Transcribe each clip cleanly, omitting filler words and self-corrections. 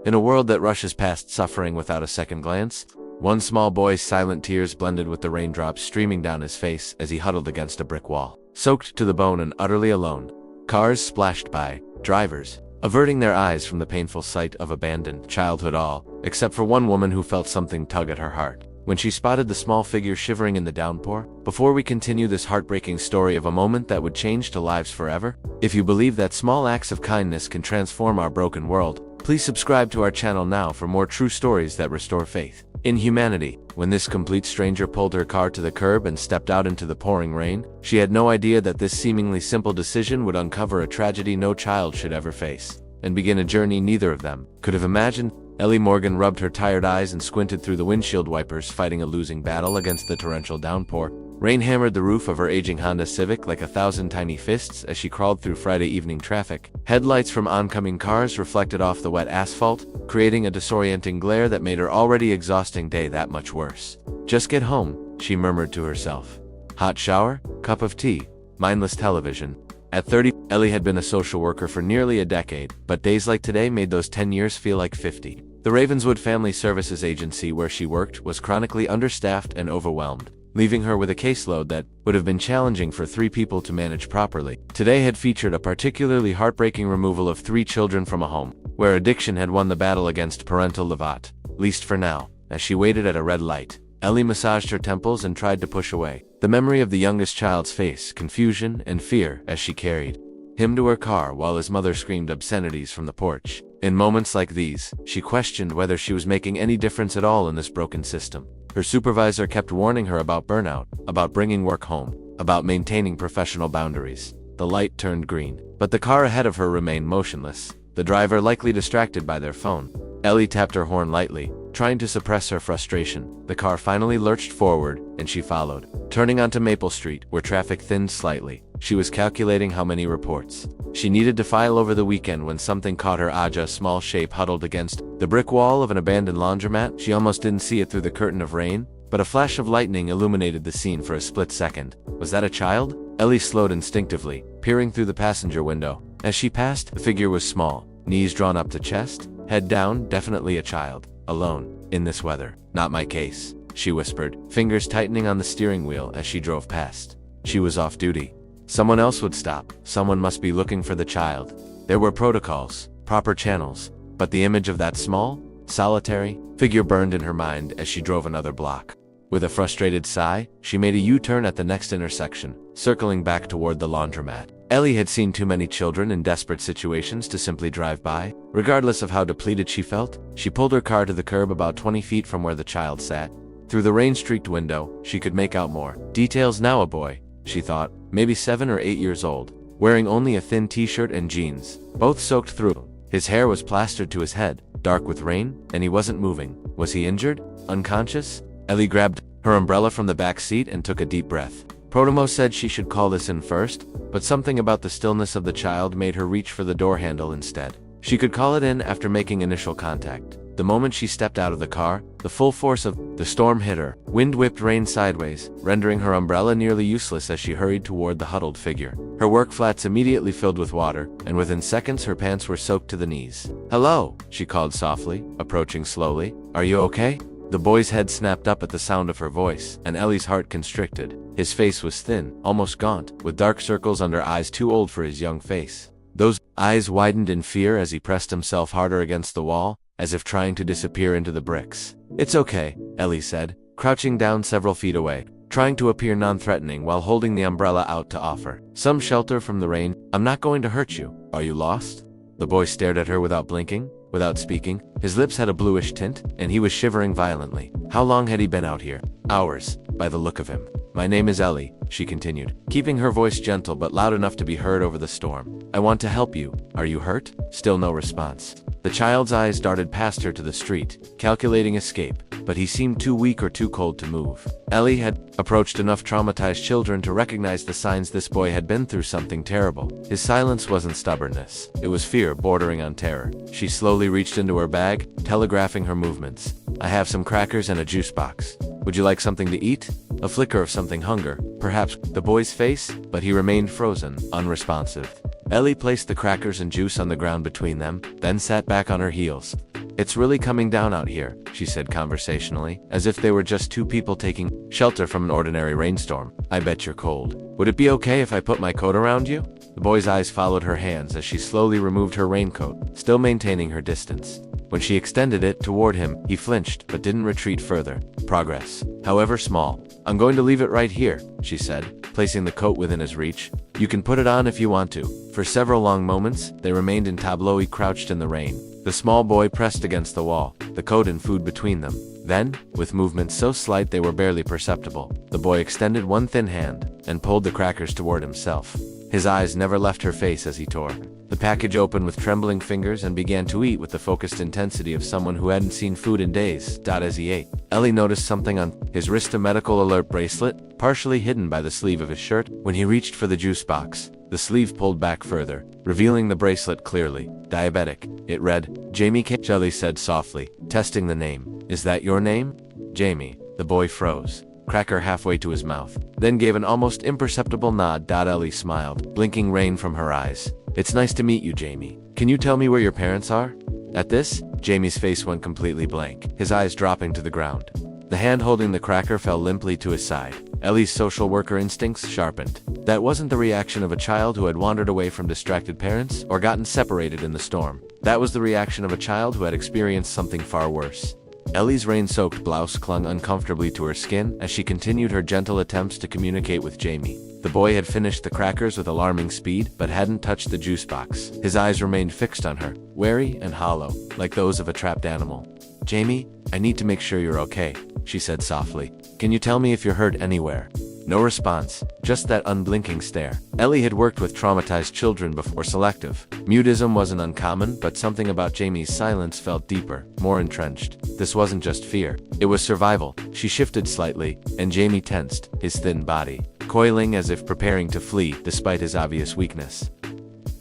In a world that rushes past suffering without a second glance, one small boy's silent tears blended with the raindrops streaming down his face as he huddled against a brick wall. Soaked to the bone and utterly alone, cars splashed by, drivers, averting their eyes from the painful sight of abandoned childhood, all except for one woman who felt something tug at her heart when she spotted the small figure shivering in the downpour. Before we continue this heartbreaking story of a moment that would change to lives forever, if you believe that small acts of kindness can transform our broken world, please subscribe to our channel now for more true stories that restore faith in humanity. When this complete stranger pulled her car to the curb and stepped out into the pouring rain, she had no idea that this seemingly simple decision would uncover a tragedy no child should ever face, and begin a journey neither of them could have imagined. Ellie Morgan rubbed her tired eyes and squinted through the windshield wipers, fighting a losing battle against the torrential downpour. Rain hammered the roof of her aging Honda Civic like 1,000 tiny fists as she crawled through Friday evening traffic. Headlights from oncoming cars reflected off the wet asphalt, creating a disorienting glare that made her already exhausting day that much worse. Just get home, she murmured to herself. Hot shower, cup of tea, mindless television. At 30, Ellie had been a social worker for nearly a decade, but days like today made those 10 years feel like 50. The Ravenswood Family Services Agency where she worked was chronically understaffed and overwhelmed, leaving her with a caseload that would have been challenging for 3 people to manage properly. Today had featured a particularly heartbreaking removal of 3 children from a home, where addiction had won the battle against parental levat, least for now. As she waited at a red light, Ellie massaged her temples and tried to push away the memory of the youngest child's face, confusion and fear as she carried him to her car while his mother screamed obscenities from the porch. In moments like these, she questioned whether she was making any difference at all in this broken system. Her supervisor kept warning her about burnout, about bringing work home, about maintaining professional boundaries. The light turned green, but the car ahead of her remained motionless, the driver likely distracted by their phone. Ellie tapped her horn lightly, trying to suppress her frustration. The car finally lurched forward, and she followed. Turning onto Maple Street, where traffic thinned slightly, she was calculating how many reports she needed to file over the weekend when something caught her eye. A small shape huddled against the brick wall of an abandoned laundromat. She almost didn't see it through the curtain of rain, but a flash of lightning illuminated the scene for a split second. Was that a child? Ellie slowed instinctively, peering through the passenger window. As she passed, the figure was small, knees drawn up to chest, head down. Definitely a child. Alone, in this weather. Not my case, she whispered, fingers tightening on the steering wheel as she drove past. She was off duty. Someone else would stop. Someone must be looking for the child. There were protocols, proper channels, but the image of that small, solitary figure burned in her mind as she drove another block. With a frustrated sigh, she made a U-turn at the next intersection, circling back toward the laundromat. Ellie had seen too many children in desperate situations to simply drive by. Regardless of how depleted she felt, she pulled her car to the curb about 20 feet from where the child sat. Through the rain-streaked window, she could make out more details. Now a boy, she thought, maybe 7 or 8 years old, wearing only a thin t-shirt and jeans, both soaked through. His hair was plastered to his head, dark with rain, and he wasn't moving. Was he injured? Unconscious? Ellie grabbed her umbrella from the back seat and took a deep breath. Protomo said she should call this in first, but something about the stillness of the child made her reach for the door handle instead. She could call it in after making initial contact. The moment she stepped out of the car, the full force of the storm hit her. Wind whipped rain sideways, rendering her umbrella nearly useless as she hurried toward the huddled figure. Her work flats immediately filled with water, and within seconds her pants were soaked to the knees. "Hello," she called softly, approaching slowly. "Are you okay?" The boy's head snapped up at the sound of her voice, and Ellie's heart constricted. His face was thin, almost gaunt, with dark circles under eyes too old for his young face. Those eyes widened in fear as he pressed himself harder against the wall, as if trying to disappear into the bricks. "It's okay," Ellie said, crouching down several feet away, trying to appear non-threatening while holding the umbrella out to offer some shelter from the rain. "I'm not going to hurt you. Are you lost?" The boy stared at her without blinking, without speaking. His lips had a bluish tint, and he was shivering violently. How long had he been out here? Hours, by the look of him. "My name is Ellie," she continued, keeping her voice gentle but loud enough to be heard over the storm. "I want to help you. Are you hurt?" Still no response. The child's eyes darted past her to the street, calculating escape, but he seemed too weak or too cold to move. Ellie had approached enough traumatized children to recognize the signs this boy had been through something terrible. His silence wasn't stubbornness. It was fear bordering on terror. She slowly reached into her bag, telegraphing her movements. "I have some crackers and a juice box. Would you like something to eat?" A flicker of something hunger, perhaps, the boy's face, but he remained frozen, unresponsive. Ellie placed the crackers and juice on the ground between them, then sat back on her heels. It's really coming down out here, she said conversationally, as if they were just two people taking shelter from an ordinary rainstorm. I bet you're cold. Would it be okay if I put my coat around you? The boy's eyes followed her hands as she slowly removed her raincoat, still maintaining her distance. When she extended it toward him, he flinched but didn't retreat further. Progress, however small. I'm going to leave it right here, she said, placing the coat within his reach. You can put it on if you want to. For several long moments, they remained in tableau, crouched in the rain. The small boy pressed against the wall, the coat and food between them. Then, with movements so slight they were barely perceptible, the boy extended one thin hand and pulled the crackers toward himself. His eyes never left her face as he tore the package open with trembling fingers and began to eat with the focused intensity of someone who hadn't seen food in days. As he ate, Ellie noticed something on his wrist, a medical alert bracelet, partially hidden by the sleeve of his shirt. When he reached for the juice box, the sleeve pulled back further, revealing the bracelet clearly. Diabetic, it read. Jamie K. Ellie said softly, testing the name. Is that your name? Jamie. The boy froze, cracker halfway to his mouth, then gave an almost imperceptible nod. Ellie smiled, blinking rain from her eyes. It's nice to meet you, Jamie. Can you tell me where your parents are? At this, Jamie's face went completely blank, his eyes dropping to the ground. The hand holding the cracker fell limply to his side. Ellie's social worker instincts sharpened. That wasn't the reaction of a child who had wandered away from distracted parents or gotten separated in the storm. That was the reaction of a child who had experienced something far worse. Ellie's rain-soaked blouse clung uncomfortably to her skin as she continued her gentle attempts to communicate with Jamie. The boy had finished the crackers with alarming speed, but hadn't touched the juice box. His eyes remained fixed on her, wary and hollow, like those of a trapped animal. Jamie, I need to make sure you're okay, she said softly. Can you tell me if you're hurt anywhere? No response, just that unblinking stare. Ellie had worked with traumatized children before. Selective mutism wasn't uncommon, but something about Jamie's silence felt deeper, more entrenched. This wasn't just fear, it was survival. She shifted slightly, and Jamie tensed, his thin body coiling as if preparing to flee despite his obvious weakness.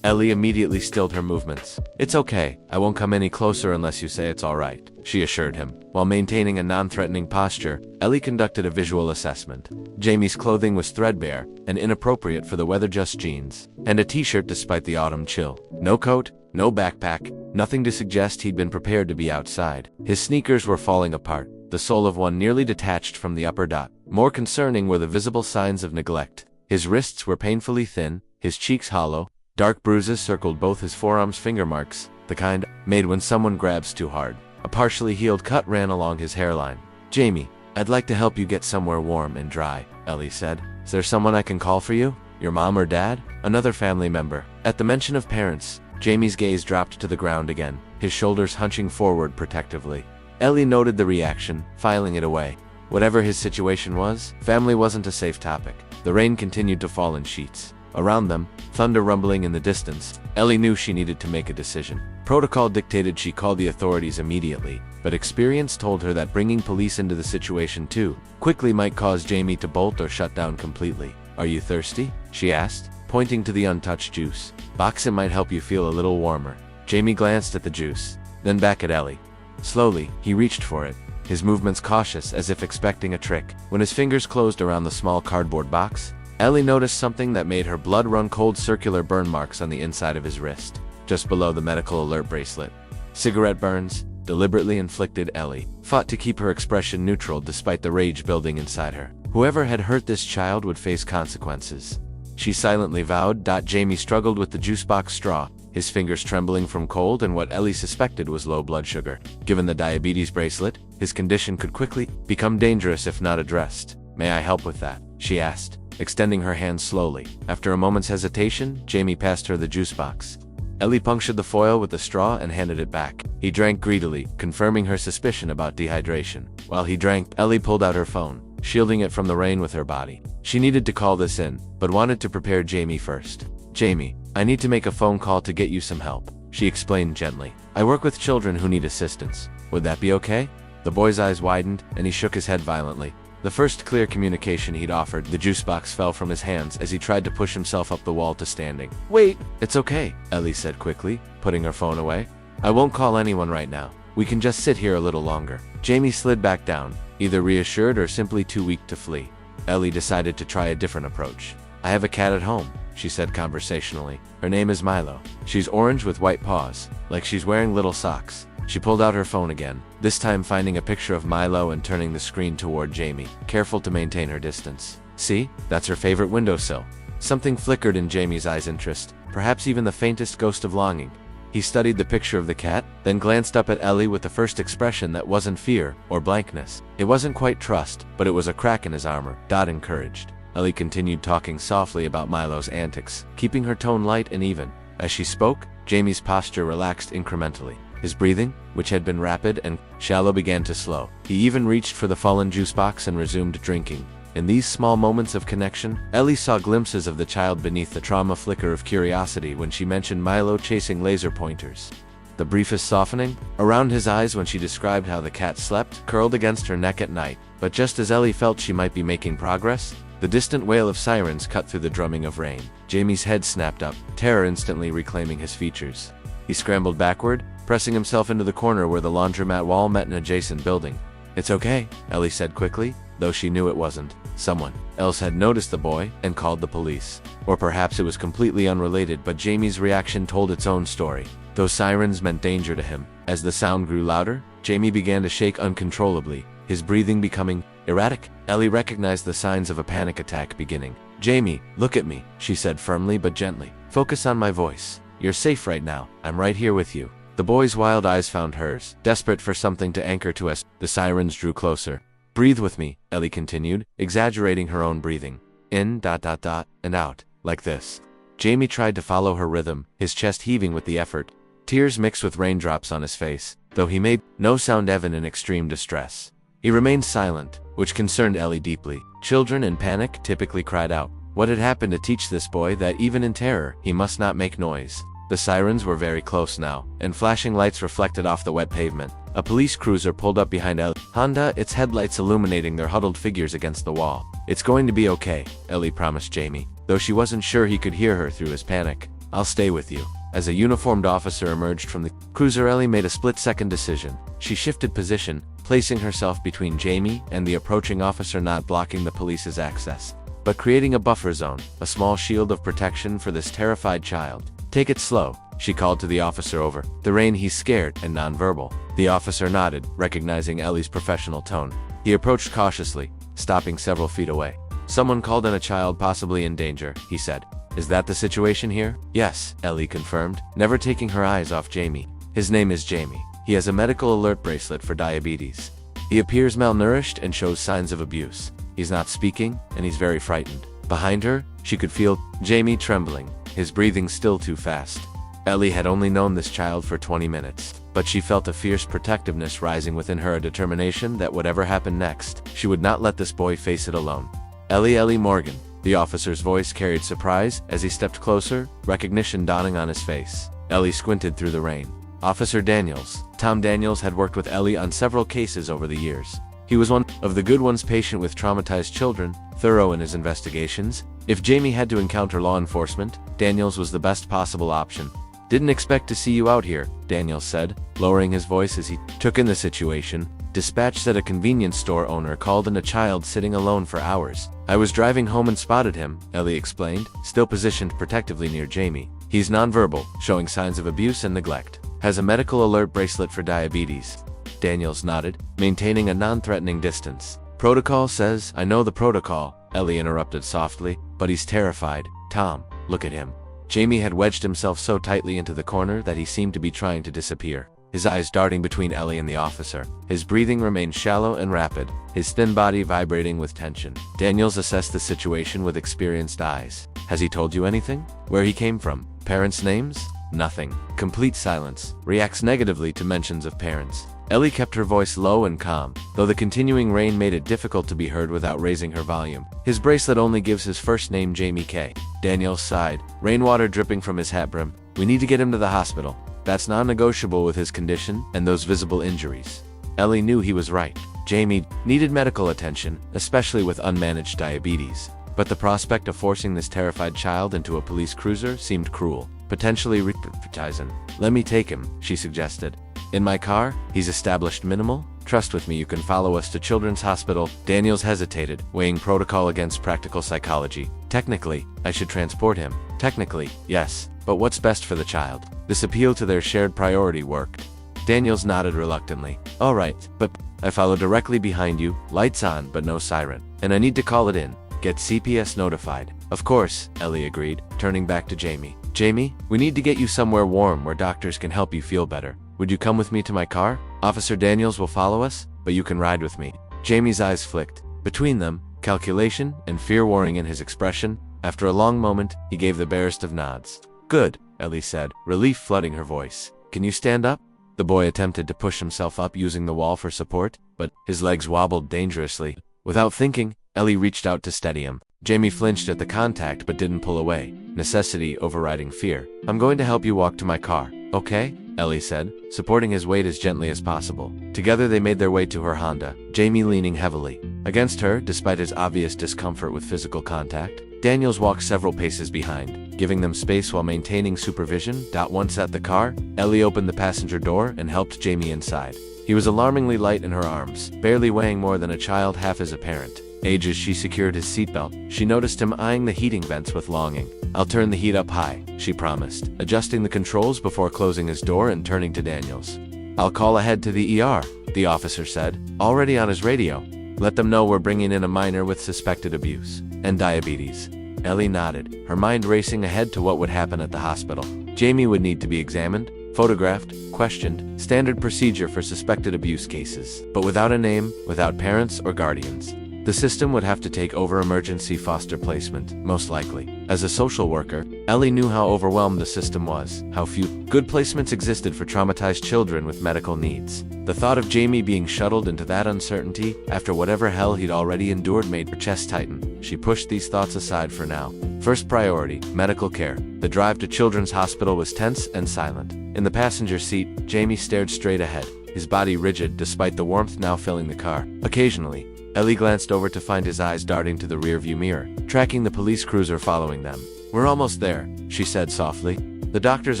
Ellie immediately stilled her movements. It's okay, I won't come any closer unless you say it's alright, she assured him. While maintaining a non-threatening posture, Ellie conducted a visual assessment. Jamie's clothing was threadbare and inappropriate for the weather, just jeans and a t-shirt despite the autumn chill. No coat, no backpack, nothing to suggest he'd been prepared to be outside. His sneakers were falling apart, the sole of one nearly detached from the upper dot. More concerning were the visible signs of neglect. His wrists were painfully thin, his cheeks hollow. Dark bruises circled both his forearms, finger marks, the kind made when someone grabs too hard. A partially healed cut ran along his hairline. Jamie, I'd like to help you get somewhere warm and dry, Ellie said. Is there someone I can call for you? Your mom or dad? Another family member? At the mention of parents, Jamie's gaze dropped to the ground again, his shoulders hunching forward protectively. Ellie noted the reaction, filing it away. Whatever his situation was, family wasn't a safe topic. The rain continued to fall in sheets. Around them, thunder rumbling in the distance, Ellie knew she needed to make a decision. Protocol dictated she call the authorities immediately, but experience told her that bringing police into the situation too quickly might cause Jamie to bolt or shut down completely. Are you thirsty? She asked, pointing to the untouched juice box. It might help you feel a little warmer. Jamie glanced at the juice, then back at Ellie. Slowly, he reached for it, his movements cautious as if expecting a trick. When his fingers closed around the small cardboard box, Ellie noticed something that made her blood run cold: circular burn marks on the inside of his wrist, just below the medical alert bracelet. Cigarette burns, deliberately inflicted. Ellie fought to keep her expression neutral despite the rage building inside her. Whoever had hurt this child would face consequences, she silently vowed. Jamie struggled with the juice box straw, his fingers trembling from cold and what Ellie suspected was low blood sugar. Given the diabetes bracelet, his condition could quickly become dangerous if not addressed. May I help with that? She asked, extending her hand slowly. After a moment's hesitation, Jamie passed her the juice box. Ellie punctured the foil with the straw and handed it back. He drank greedily, confirming her suspicion about dehydration. While he drank, Ellie pulled out her phone, shielding it from the rain with her body. She needed to call this in, but wanted to prepare Jamie first. Jamie, I need to make a phone call to get you some help, she explained gently. I work with children who need assistance. Would that be okay? The boy's eyes widened, and he shook his head violently. The first clear communication he'd offered, the juice box fell from his hands as he tried to push himself up the wall to standing. Wait! It's okay, Ellie said quickly, putting her phone away. I won't call anyone right now. We can just sit here a little longer. Jamie slid back down, either reassured or simply too weak to flee. Ellie decided to try a different approach. I have a cat at home. she said conversationally. Her name is Milo. She's orange with white paws, like she's wearing little socks. She pulled out her phone again, this time finding a picture of Milo and turning the screen toward Jamie, careful to maintain her distance. See? That's her favorite windowsill. Something flickered in Jamie's eyes' interest, perhaps even the faintest ghost of longing. He studied the picture of the cat, then glanced up at Ellie with the first expression that wasn't fear or blankness. It wasn't quite trust, but it was a crack in his armor. Dot encouraged. Ellie continued talking softly about Milo's antics, keeping her tone light and even. As she spoke, Jamie's posture relaxed incrementally. His breathing, which had been rapid and shallow, began to slow. He even reached for the fallen juice box and resumed drinking. In these small moments of connection, Ellie saw glimpses of the child beneath the trauma flicker of curiosity when she mentioned Milo chasing laser pointers. The briefest softening around his eyes when she described how the cat slept, curled against her neck at night. But just as Ellie felt she might be making progress, the distant wail of sirens cut through the drumming of rain. Jamie's head snapped up, terror instantly reclaiming his features. He scrambled backward, pressing himself into the corner where the laundromat wall met an adjacent building. "It's okay," Ellie said quickly, though she knew it wasn't. Someone else had noticed the boy and called the police. Or perhaps it was completely unrelated, but Jamie's reaction told its own story. Those sirens meant danger to him. As the sound grew louder, Jamie began to shake uncontrollably, his breathing becoming erratic. Ellie recognized the signs of a panic attack beginning. "Jamie, look at me," she said firmly but gently. "Focus on my voice. You're safe right now. I'm right here with you." The boy's wild eyes found hers, desperate for something to anchor to us. The sirens drew closer. "Breathe with me," Ellie continued, exaggerating her own breathing. "In, ... and out, like this." Jamie tried to follow her rhythm, his chest heaving with the effort. Tears mixed with raindrops on his face, though he made no sound evident in extreme distress. He remained silent, which concerned Ellie deeply. Children in panic typically cried out. What had happened to teach this boy that even in terror, he must not make noise? The sirens were very close now, and flashing lights reflected off the wet pavement. A police cruiser pulled up behind Ellie Honda, its headlights illuminating their huddled figures against the wall. "It's going to be okay," Ellie promised Jamie, though she wasn't sure he could hear her through his panic. "I'll stay with you." As a uniformed officer emerged from the cruiser, Ellie made a split-second decision. She shifted position, placing herself between Jamie and the approaching officer, not blocking the police's access, but creating a buffer zone, a small shield of protection for this terrified child. "Take it slow," she called to the officer over the rain. "He's scared and nonverbal." The officer nodded, recognizing Ellie's professional tone. He approached cautiously, stopping several feet away. "Someone called in a child possibly in danger," he said. "Is that the situation here?" "Yes," Ellie confirmed, never taking her eyes off Jamie. "His name is Jamie. He has a medical alert bracelet for diabetes. He appears malnourished and shows signs of abuse. He's not speaking, and he's very frightened." Behind her, she could feel Jamie trembling, his breathing still too fast. Ellie had only known this child for 20 minutes, but she felt a fierce protectiveness rising within her, a determination that whatever happened next, she would not let this boy face it alone. Ellie Morgan." The officer's voice carried surprise as he stepped closer, recognition dawning on his face. Ellie squinted through the rain. "Officer Daniels." Tom Daniels had worked with Ellie on several cases over the years. He was one of the good ones, patient with traumatized children, thorough in his investigations. If Jamie had to encounter law enforcement, Daniels was the best possible option. "Didn't expect to see you out here," Daniels said, lowering his voice as he took in the situation. "Dispatch said a convenience store owner called in a child sitting alone for hours. I was driving home and spotted him," Ellie explained, still positioned protectively near Jamie. "He's nonverbal, showing signs of abuse and neglect. Has a medical alert bracelet for diabetes." Daniels nodded, maintaining a non-threatening distance. "Protocol says..." "I know the protocol," Ellie interrupted softly, "but he's terrified. Tom, look at him." Jamie had wedged himself so tightly into the corner that he seemed to be trying to disappear, his eyes darting between Ellie and the officer. His breathing remained shallow and rapid, his thin body vibrating with tension. Daniels assessed the situation with experienced eyes. "Has he told you anything? Where he came from? Parents' names?" "Nothing." Complete silence. "Reacts negatively to mentions of parents." Ellie kept her voice low and calm, though the continuing rain made it difficult to be heard without raising her volume. "His bracelet only gives his first name, Jamie K." Daniels sighed, rainwater dripping from his hat brim. "We need to get him to the hospital. That's non-negotiable with his condition and those visible injuries." Ellie knew he was right. Jamie needed medical attention, especially with unmanaged diabetes. But the prospect of forcing this terrified child into a police cruiser seemed cruel, potentially traumatizing. "Let me take him," she suggested. "In my car? He's established minimal? Trust with me, you can follow us to Children's Hospital." Daniels hesitated, weighing protocol against practical psychology. Technically, I should transport him. Technically, yes. But what's best for the child? This appeal to their shared priority worked. Daniels nodded reluctantly. All right, but I follow directly behind you, lights on but no siren. And I need to call it in. Get CPS notified. Of course, Ellie agreed, turning back to Jamie. Jamie, we need to get you somewhere warm where doctors can help you feel better. Would you come with me to my car? Officer Daniels will follow us, but you can ride with me. Jamie's eyes flicked. Between them, calculation and fear warring in his expression, after a long moment, he gave the barest of nods. Good, Ellie said, relief flooding her voice. Can you stand up? The boy attempted to push himself up using the wall for support, but his legs wobbled dangerously. Without thinking, Ellie reached out to steady him. Jamie flinched at the contact but didn't pull away, necessity overriding fear. I'm going to help you walk to my car, okay? Ellie said, supporting his weight as gently as possible. Together they made their way to her Honda, Jamie leaning heavily against her, despite his obvious discomfort with physical contact. Daniels walked several paces behind, giving them space while maintaining supervision. Once at the car, Ellie opened the passenger door and helped Jamie inside. He was alarmingly light in her arms, barely weighing more than a child half his apparent age. As she secured his seatbelt, she noticed him eyeing the heating vents with longing. I'll turn the heat up high, she promised, adjusting the controls before closing his door and turning to Daniels. I'll call ahead to the ER, the officer said, already on his radio. Let them know we're bringing in a minor with suspected abuse and diabetes. Ellie nodded, her mind racing ahead to what would happen at the hospital. Jamie would need to be examined, photographed, questioned, standard procedure for suspected abuse cases, but without a name, without parents or guardians. The system would have to take over emergency foster placement, most likely. As a social worker, Ellie knew how overwhelmed the system was, how few good placements existed for traumatized children with medical needs. The thought of Jamie being shuttled into that uncertainty, after whatever hell he'd already endured, made her chest tighten. She pushed these thoughts aside for now. First priority, medical care. The drive to Children's Hospital was tense and silent. In the passenger seat, Jamie stared straight ahead, his body rigid despite the warmth now filling the car. Occasionally, Ellie glanced over to find his eyes darting to the rearview mirror, tracking the police cruiser following them. We're almost there, she said softly. The doctors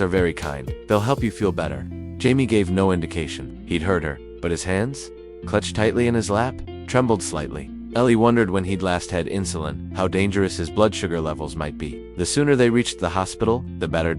are very kind. They'll help you feel better. Jamie gave no indication. He'd heard her, but his hands, clutched tightly in his lap, trembled slightly. Ellie wondered when he'd last had insulin, how dangerous his blood sugar levels might be. The sooner they reached the hospital, the better.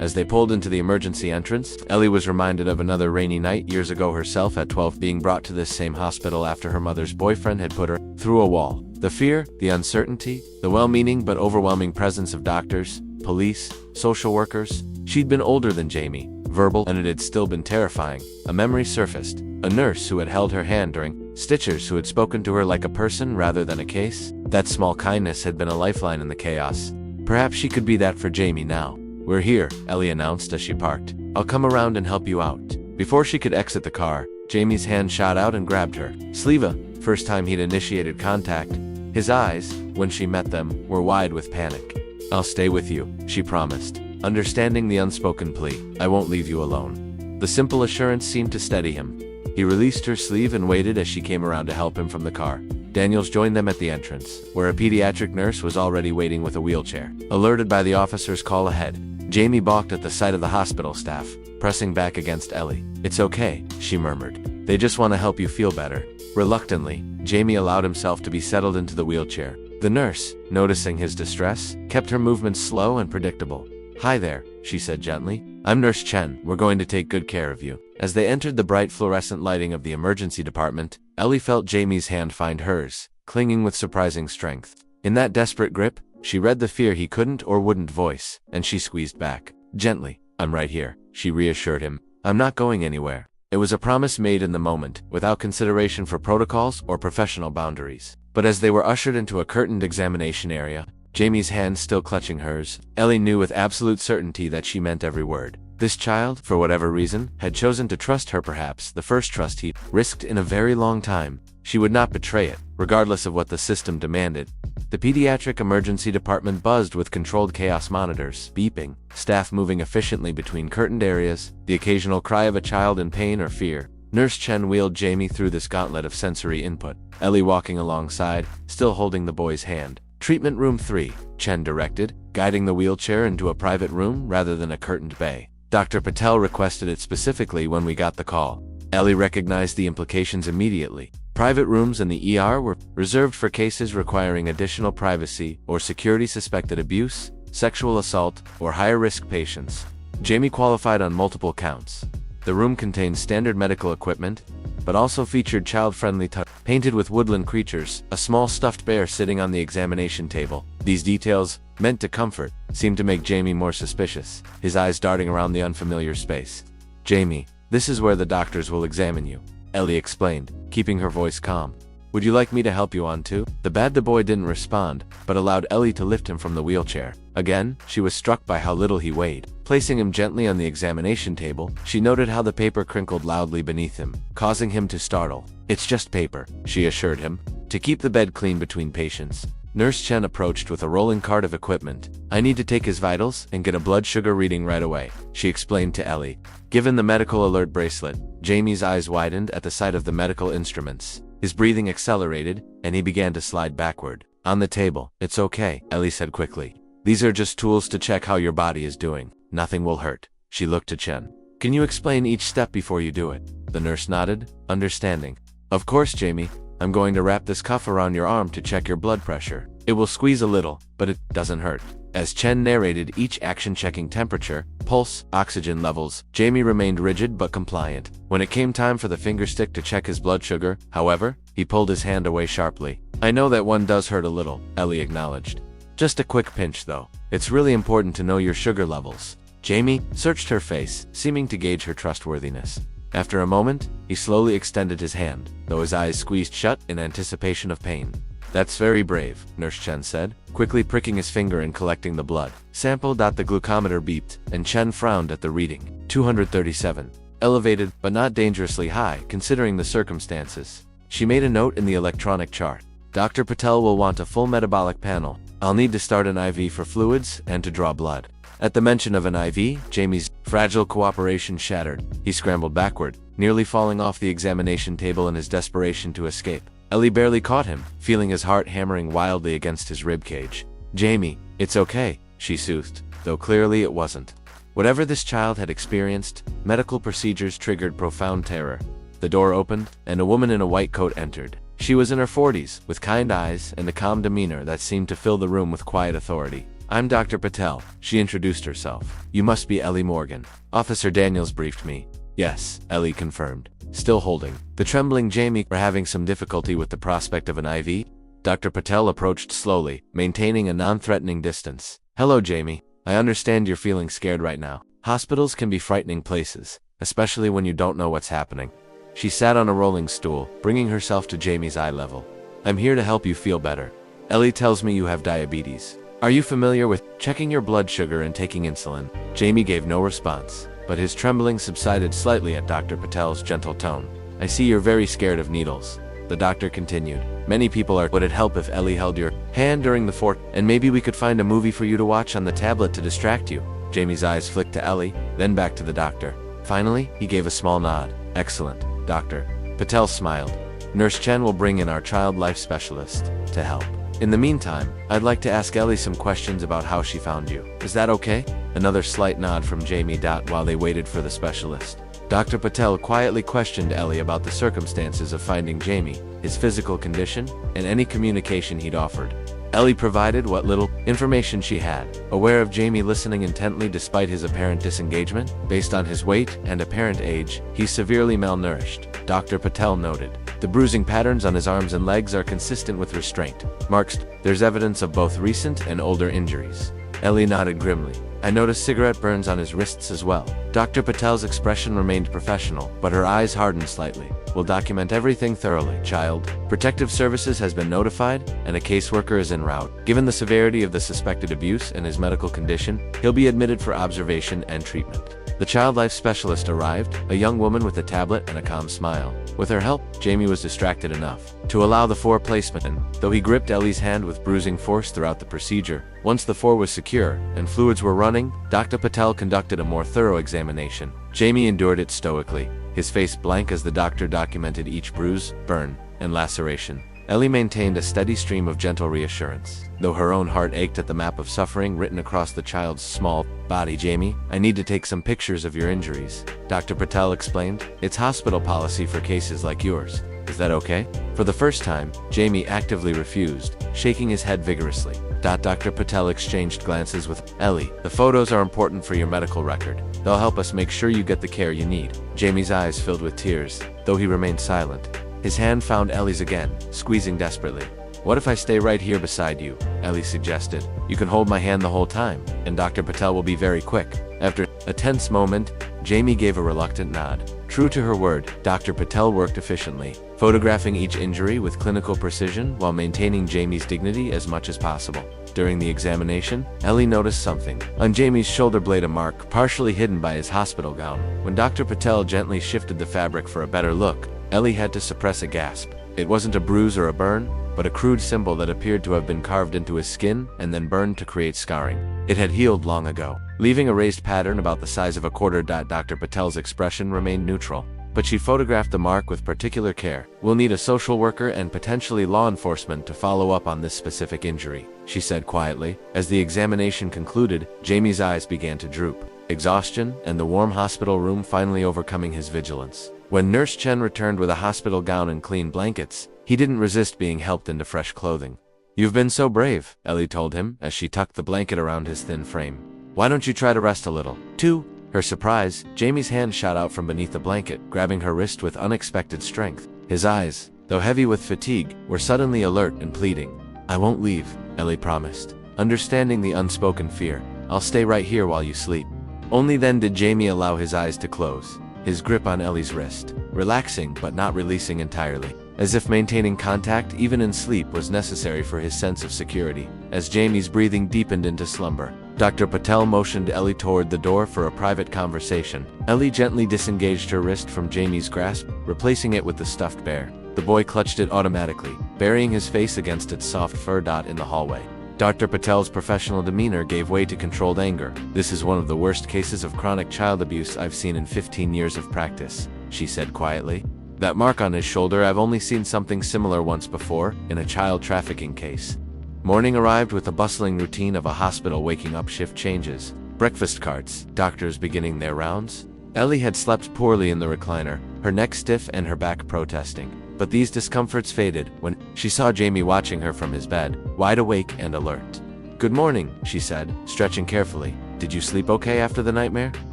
As they pulled into the emergency entrance, Ellie was reminded of another rainy night years ago, herself at 12 being brought to this same hospital after her mother's boyfriend had put her through a wall. The fear, the uncertainty, the well-meaning but overwhelming presence of doctors, police, social workers. She'd been older than Jamie, verbal, and it had still been terrifying. A memory surfaced. A nurse who had held her hand during stitches, who had spoken to her like a person rather than a case. That small kindness had been a lifeline in the chaos. Perhaps she could be that for Jamie now. We're here, Ellie announced as she parked. I'll come around and help you out. Before she could exit the car, Jamie's hand shot out and grabbed her sleeve. First time he'd initiated contact. His eyes, when she met them, were wide with panic. I'll stay with you, she promised, understanding the unspoken plea. I won't leave you alone. The simple assurance seemed to steady him. He released her sleeve and waited as she came around to help him from the car. Daniels joined them at the entrance, where a pediatric nurse was already waiting with a wheelchair. Alerted by the officer's call ahead, Jamie balked at the sight of the hospital staff, pressing back against Ellie. It's okay, she murmured. They just want to help you feel better. Reluctantly, Jamie allowed himself to be settled into the wheelchair. The nurse, noticing his distress, kept her movements slow and predictable. Hi there, she said gently. I'm Nurse Chen. We're going to take good care of you. As they entered the bright fluorescent lighting of the emergency department, Ellie felt Jamie's hand find hers, clinging with surprising strength. In that desperate grip, she read the fear he couldn't or wouldn't voice, and she squeezed back. Gently. I'm right here, she reassured him. I'm not going anywhere. It was a promise made in the moment, without consideration for protocols or professional boundaries. But as they were ushered into a curtained examination area, Jamie's hand still clutching hers, Ellie knew with absolute certainty that she meant every word. This child, for whatever reason, had chosen to trust her, perhaps the first trust he'd risked in a very long time. She would not betray it, regardless of what the system demanded. The pediatric emergency department buzzed with controlled chaos monitors, beeping, staff moving efficiently between curtained areas, the occasional cry of a child in pain or fear. Nurse Chen wheeled Jamie through this gauntlet of sensory input, Ellie walking alongside, still holding the boy's hand. Treatment room 3, Chen directed, guiding the wheelchair into a private room rather than a curtained bay. Dr. Patel requested it specifically when we got the call. Ellie recognized the implications immediately. Private rooms in the ER were reserved for cases requiring additional privacy or security, suspected abuse, sexual assault, or higher-risk patients. Jamie qualified on multiple counts. The room contained standard medical equipment, but also featured child-friendly touch. Painted with woodland creatures, a small stuffed bear sitting on the examination table. These details, meant to comfort, seemed to make Jamie more suspicious, his eyes darting around the unfamiliar space. "Jamie, this is where the doctors will examine you," Ellie explained, keeping her voice calm. "Would you like me to help you on too?" The bad boy didn't respond, but allowed Ellie to lift him from the wheelchair. Again, she was struck by how little he weighed. Placing him gently on the examination table, she noted how the paper crinkled loudly beneath him, causing him to startle. "It's just paper," she assured him, "to keep the bed clean between patients." Nurse Chen approached with a rolling cart of equipment. "I need to take his vitals and get a blood sugar reading right away," she explained to Ellie. Given the medical alert bracelet, Jamie's eyes widened at the sight of the medical instruments. His breathing accelerated, and he began to slide backward. "On the table. It's okay," Ellie said quickly. "These are just tools to check how your body is doing. Nothing will hurt." She looked to Chen. "Can you explain each step before you do it?" The nurse nodded, understanding. "Of course, Jamie. I'm going to wrap this cuff around your arm to check your blood pressure. It will squeeze a little, but it doesn't hurt." As Chen narrated each action, checking temperature, pulse, oxygen levels, Jamie remained rigid but compliant. When it came time for the fingerstick to check his blood sugar, however, he pulled his hand away sharply. "I know that one does hurt a little," Ellie acknowledged. "Just a quick pinch though. It's really important to know your sugar levels." Jamie searched her face, seeming to gauge her trustworthiness. After a moment, he slowly extended his hand, though his eyes squeezed shut in anticipation of pain. "That's very brave," Nurse Chen said, quickly pricking his finger and collecting the blood sample. The glucometer beeped, and Chen frowned at the reading. 237. Elevated, but not dangerously high, considering the circumstances. She made a note in the electronic chart. "Dr. Patel will want a full metabolic panel. I'll need to start an IV for fluids and to draw blood." At the mention of an IV, Jamie's fragile cooperation shattered. He scrambled backward, nearly falling off the examination table in his desperation to escape. Ellie barely caught him, feeling his heart hammering wildly against his ribcage. "Jamie, it's okay," she soothed, though clearly it wasn't. Whatever this child had experienced, medical procedures triggered profound terror. The door opened, and a woman in a white coat entered. She was in her 40s, with kind eyes and a calm demeanor that seemed to fill the room with quiet authority. "I'm Dr. Patel," she introduced herself. "You must be Ellie Morgan. Officer Daniels briefed me." "Yes," Ellie confirmed, still holding the trembling Jamie. "We're having some difficulty with the prospect of an IV?" Dr. Patel approached slowly, maintaining a non-threatening distance. "Hello, Jamie. I understand you're feeling scared right now. Hospitals can be frightening places, especially when you don't know what's happening." She sat on a rolling stool, bringing herself to Jamie's eye level. "I'm here to help you feel better. Ellie tells me you have diabetes. Are you familiar with checking your blood sugar and taking insulin?" Jamie gave no response, but his trembling subsided slightly at Dr. Patel's gentle tone. "I see you're very scared of needles," the doctor continued. "Many people are. Would it help if Ellie held your hand during the fort, and maybe we could find a movie for you to watch on the tablet to distract you?" Jamie's eyes flicked to Ellie, then back to the doctor. Finally, he gave a small nod. "Excellent, Doctor." Patel smiled. "Nurse Chen will bring in our child life specialist to help. In the meantime, I'd like to ask Ellie some questions about how she found you. Is that okay?" Another slight nod from Jamie. While they waited for the specialist, Dr. Patel quietly questioned Ellie about the circumstances of finding Jamie, his physical condition, and any communication he'd offered. Ellie provided what little information she had, aware of Jamie listening intently despite his apparent disengagement. Based on his weight and apparent age, he's severely malnourished, Dr. Patel noted. The bruising patterns on his arms and legs are consistent with restraint marks. There's evidence of both recent and older injuries. Ellie nodded grimly. "I noticed cigarette burns on his wrists as well." Dr. Patel's expression remained professional, but her eyes hardened slightly. "We'll document everything thoroughly, child. Protective Services has been notified, and a caseworker is en route. Given the severity of the suspected abuse and his medical condition, he'll be admitted for observation and treatment." The child life specialist arrived, a young woman with a tablet and a calm smile. With her help, Jamie was distracted enough to allow the fore placement in, though he gripped Ellie's hand with bruising force throughout the procedure. Once the fore was secure and fluids were running, Dr. Patel conducted a more thorough examination. Jamie endured it stoically, his face blank as the doctor documented each bruise, burn, and laceration. Ellie maintained a steady stream of gentle reassurance, though her own heart ached at the map of suffering written across the child's small body. Jamie, I need to take some pictures of your injuries, Dr. Patel explained. It's hospital policy for cases like yours. Is that okay? For the first time, Jamie actively refused, shaking his head vigorously. Dr. Patel exchanged glances with Ellie. The photos are important for your medical record. They'll help us make sure you get the care you need. Jamie's eyes filled with tears, though he remained silent. His hand found Ellie's again, squeezing desperately. What if I stay right here beside you? Ellie suggested. You can hold my hand the whole time, and Dr. Patel will be very quick. After a tense moment, Jamie gave a reluctant nod. True to her word, Dr. Patel worked efficiently, photographing each injury with clinical precision while maintaining Jamie's dignity as much as possible. During the examination, Ellie noticed something. On Jamie's shoulder blade, a mark partially hidden by his hospital gown. When Dr. Patel gently shifted the fabric for a better look, Ellie had to suppress a gasp. It wasn't a bruise or a burn, but a crude symbol that appeared to have been carved into his skin and then burned to create scarring. It had healed long ago, leaving a raised pattern about the size of a quarter. Dr. Patel's expression remained neutral, but she photographed the mark with particular care. We'll need a social worker and potentially law enforcement to follow up on this specific injury, she said quietly. As the examination concluded, Jamie's eyes began to droop, exhaustion and the warm hospital room finally overcoming his vigilance. When Nurse Chen returned with a hospital gown and clean blankets, he didn't resist being helped into fresh clothing. You've been so brave, Ellie told him as she tucked the blanket around his thin frame. Why don't you try to rest a little? To her surprise, Jamie's hand shot out from beneath the blanket, grabbing her wrist with unexpected strength. His eyes, though heavy with fatigue, were suddenly alert and pleading. I won't leave, Ellie promised, understanding the unspoken fear. I'll stay right here while you sleep. Only then did Jamie allow his eyes to close, his grip on Ellie's wrist, relaxing but not releasing entirely, as if maintaining contact even in sleep was necessary for his sense of security. As Jamie's breathing deepened into slumber, Dr. Patel motioned Ellie toward the door for a private conversation. Ellie gently disengaged her wrist from Jamie's grasp, replacing it with the stuffed bear. The boy clutched it automatically, burying his face against its soft fur. In the hallway, Dr. Patel's professional demeanor gave way to controlled anger. This is one of the worst cases of chronic child abuse I've seen in 15 years of practice, she said quietly. That mark on his shoulder, I've only seen something similar once before, in a child trafficking case. Morning arrived with the bustling routine of a hospital waking up shift changes, breakfast carts, doctors beginning their rounds. Ellie had slept poorly in the recliner, her neck stiff and her back protesting. But these discomforts faded when she saw Jamie watching her from his bed, wide awake and alert. Good morning, she said, stretching carefully. Did you sleep okay after the nightmare?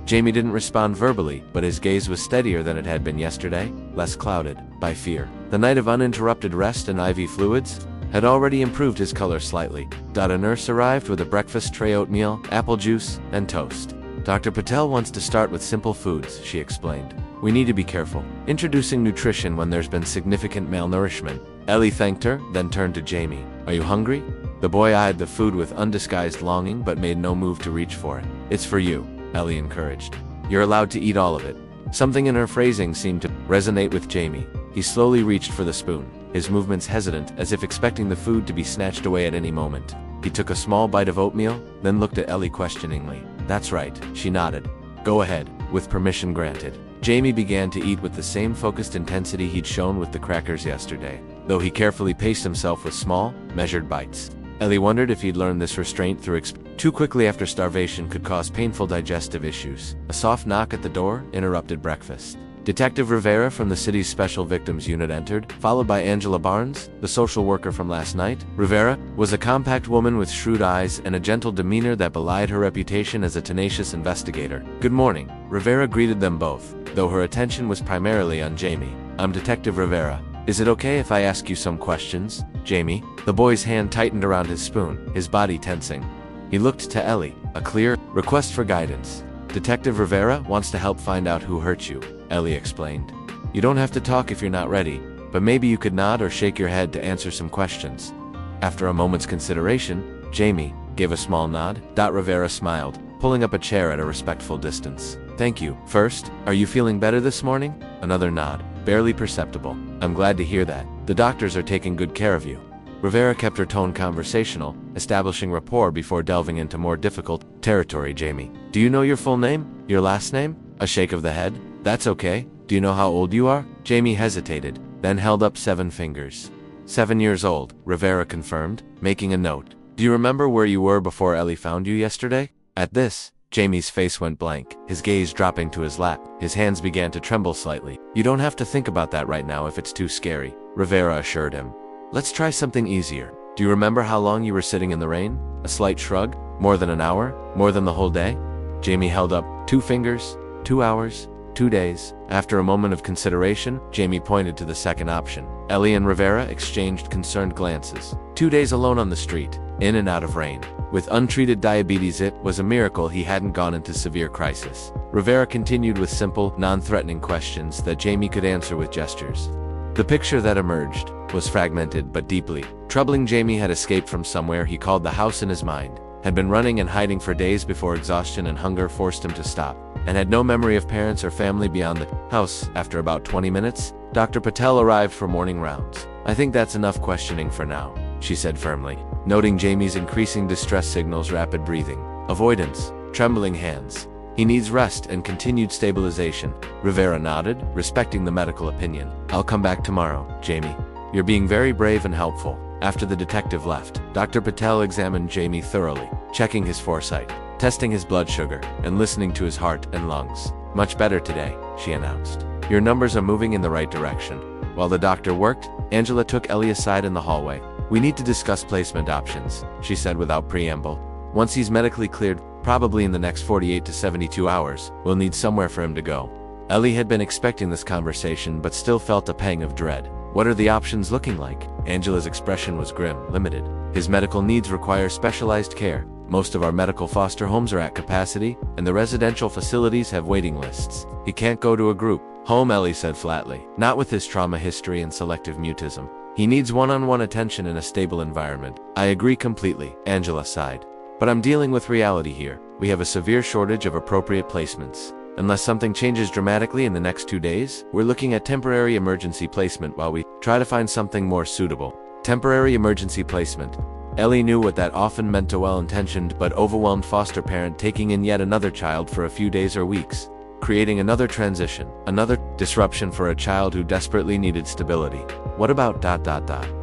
Jamie didn't respond verbally, but his gaze was steadier than it had been yesterday, less clouded by fear. The night of uninterrupted rest and IV fluids had already improved his color slightly. A nurse arrived with a breakfast tray: oatmeal, apple juice, and toast. Dr. Patel wants to start with simple foods, she explained. We need to be careful introducing nutrition when there's been significant malnourishment. Ellie thanked her, then turned to Jamie. Are you hungry? The boy eyed the food with undisguised longing but made no move to reach for it. It's for you, Ellie encouraged. You're allowed to eat all of it. Something in her phrasing seemed to resonate with Jamie. He slowly reached for the spoon, his movements hesitant, as if expecting the food to be snatched away at any moment. He took a small bite of oatmeal, then looked at Ellie questioningly. That's right, she nodded. Go ahead, with permission granted. Jamie began to eat with the same focused intensity he'd shown with the crackers yesterday, though he carefully paced himself with small, measured bites. Ellie wondered if he'd learned this restraint through too quickly after starvation could cause painful digestive issues. A soft knock at the door interrupted breakfast. Detective Rivera from the city's Special Victims Unit entered, followed by Angela Barnes, the social worker from last night. Rivera was a compact woman with shrewd eyes and a gentle demeanor that belied her reputation as a tenacious investigator. Good morning, Rivera greeted them both, though her attention was primarily on Jamie. I'm Detective Rivera. Is it okay if I ask you some questions, Jamie? The boy's hand tightened around his spoon, his body tensing. He looked to Ellie, a clear request for guidance. Detective Rivera wants to help find out who hurt you, Ellie explained. You don't have to talk if you're not ready, but maybe you could nod or shake your head to answer some questions. After a moment's consideration, Jamie gave a small nod. Rivera smiled, pulling up a chair at a respectful distance. Thank you. First, are you feeling better this morning? Another nod, barely perceptible. I'm glad to hear that. The doctors are taking good care of you. Rivera kept her tone conversational, establishing rapport before delving into more difficult territory. Jamie, do you know your full name? Your last name? A shake of the head. That's okay. Do you know how old you are? Jamie hesitated, then held up 7 fingers. 7 years old, Rivera confirmed, making a note. Do you remember where you were before Ellie found you yesterday? At this, Jamie's face went blank, his gaze dropping to his lap. His hands began to tremble slightly. You don't have to think about that right now if it's too scary, Rivera assured him. Let's try something easier. Do you remember how long you were sitting in the rain? A slight shrug? More than an hour? More than the whole day? Jamie held up 2 fingers. 2 hours? 2 days. After a moment of consideration, Jamie pointed to the second option. Ellie and Rivera exchanged concerned glances. 2 days alone on the street, in and out of rain. With untreated diabetes, it was a miracle he hadn't gone into severe crisis. Rivera continued with simple, non-threatening questions that Jamie could answer with gestures. The picture that emerged was fragmented but deeply troubling. Jamie had escaped from somewhere he called the house in his mind, had been running and hiding for days before exhaustion and hunger forced him to stop, and had no memory of parents or family beyond the house. After about 20 minutes, Dr. Patel arrived for morning rounds. I think that's enough questioning for now, she said firmly, noting Jamie's increasing distress signals: rapid breathing, avoidance, trembling hands. He needs rest and continued stabilization. Rivera nodded, respecting the medical opinion. I'll come back tomorrow, Jamie. You're being very brave and helpful. After the detective left, Dr. Patel examined Jamie thoroughly, checking his foresight, testing his blood sugar, and listening to his heart and lungs. Much better today, she announced. Your numbers are moving in the right direction. While the doctor worked, Angela took Ellie aside in the hallway. We need to discuss placement options, she said without preamble. Once he's medically cleared, probably in the next 48 to 72 hours, we'll need somewhere for him to go. Ellie had been expecting this conversation but still felt a pang of dread. What are the options looking like? Angela's expression was grim, limited. His medical needs require specialized care. Most of our medical foster homes are at capacity, and the residential facilities have waiting lists. He can't go to a group home, Ellie said flatly. Not with his trauma history and selective mutism. He needs one-on-one attention in a stable environment. I agree completely, Angela sighed. But I'm dealing with reality here. We have a severe shortage of appropriate placements. Unless something changes dramatically in the next 2 days, we're looking at temporary emergency placement while we try to find something more suitable. Temporary emergency placement. Ellie knew what that often meant to a well-intentioned but overwhelmed foster parent taking in yet another child for a few days or weeks, creating another transition, another disruption for a child who desperately needed stability. What about ...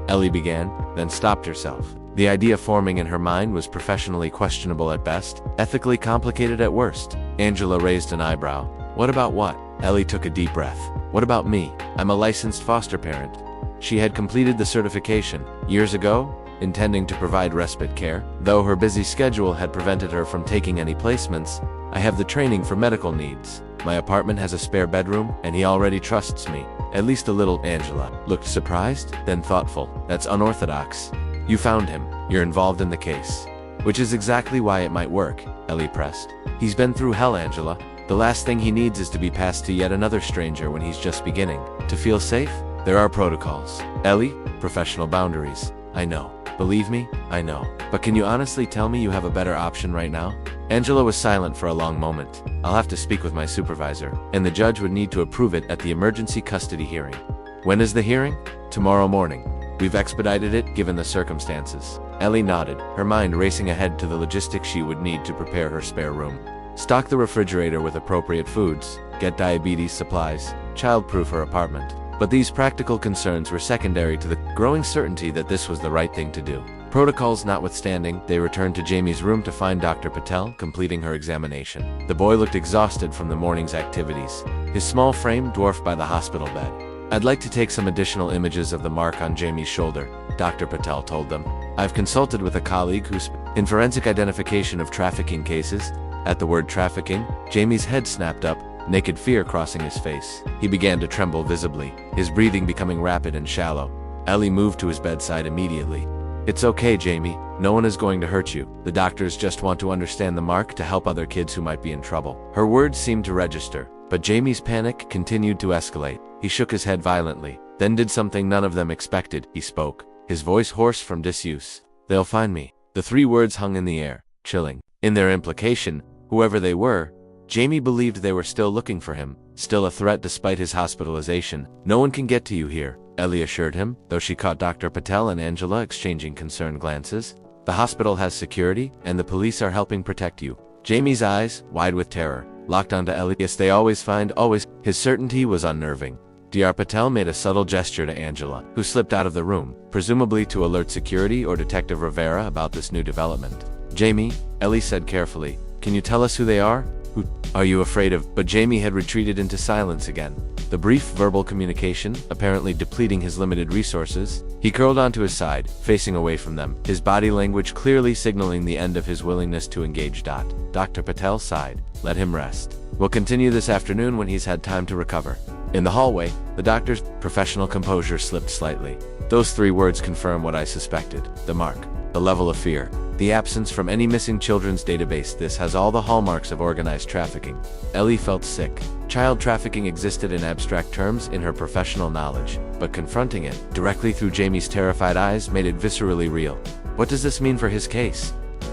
Ellie began, then stopped herself. The idea forming in her mind was professionally questionable at best, ethically complicated at worst. Angela raised an eyebrow. What about what? Ellie took a deep breath. What about me? I'm a licensed foster parent. She had completed the certification years ago, intending to provide respite care. Though her busy schedule had prevented her from taking any placements, I have the training for medical needs. My apartment has a spare bedroom, and he already trusts me. At least a little. Angela looked surprised, then thoughtful. That's unorthodox. You found him. You're involved in the case. Which is exactly why it might work, Ellie pressed. He's been through hell, Angela. The last thing he needs is to be passed to yet another stranger when he's just beginning. To feel safe, there are protocols. Ellie, professional boundaries. I know. Believe me, I know. But can you honestly tell me you have a better option right now? Angela was silent for a long moment. I'll have to speak with my supervisor, and the judge would need to approve it at the emergency custody hearing. When is the hearing? Tomorrow morning. We've expedited it given the circumstances. Ellie nodded, her mind racing ahead to the logistics she would need to prepare her spare room. Stock the refrigerator with appropriate foods, get diabetes supplies, child-proof her apartment. But these practical concerns were secondary to the growing certainty that this was the right thing to do. Protocols notwithstanding, they returned to Jamie's room to find Dr. Patel completing her examination. The boy looked exhausted from the morning's activities, his small frame dwarfed by the hospital bed. I'd like to take some additional images of the mark on Jamie's shoulder, Dr. Patel told them. I've consulted with a colleague who's in forensic identification of trafficking cases. At the word trafficking, Jamie's head snapped up, naked fear crossing his face. He began to tremble visibly, his breathing becoming rapid and shallow. Ellie moved to his bedside immediately. It's okay, Jamie. No one is going to hurt you. The doctors just want to understand the mark to help other kids who might be in trouble. Her words seemed to register, but Jamie's panic continued to escalate. He shook his head violently, then did something none of them expected. He spoke, his voice hoarse from disuse. They'll find me. The 3 words hung in the air, chilling. In their implication, whoever they were, Jamie believed they were still looking for him, still a threat despite his hospitalization. No one can get to you here, Ellie assured him, though she caught Dr. Patel and Angela exchanging concerned glances. The hospital has security, and the police are helping protect you. Jamie's eyes, wide with terror, locked onto Ellie. Yes, they always find, always. His certainty was unnerving. Dr. Patel made a subtle gesture to Angela, who slipped out of the room, presumably to alert security or Detective Rivera about this new development. Jamie, Ellie said carefully, can you tell us who they are? Who are you afraid of? But Jamie had retreated into silence again. The brief verbal communication, apparently depleting his limited resources, he curled onto his side, facing away from them, his body language clearly signaling the end of his willingness to engage. Dr. Patel sighed. Let him rest. We'll continue this afternoon when he's had time to recover. In the hallway, the doctor's professional composure slipped slightly. Those 3 words confirm what I suspected. The mark. The level of fear. The absence from any missing children's database. This has all the hallmarks of organized trafficking. Ellie felt sick. Child trafficking existed in abstract terms in her professional knowledge, but confronting it, directly through Jamie's terrified eyes, made it viscerally real. What does this mean for his case?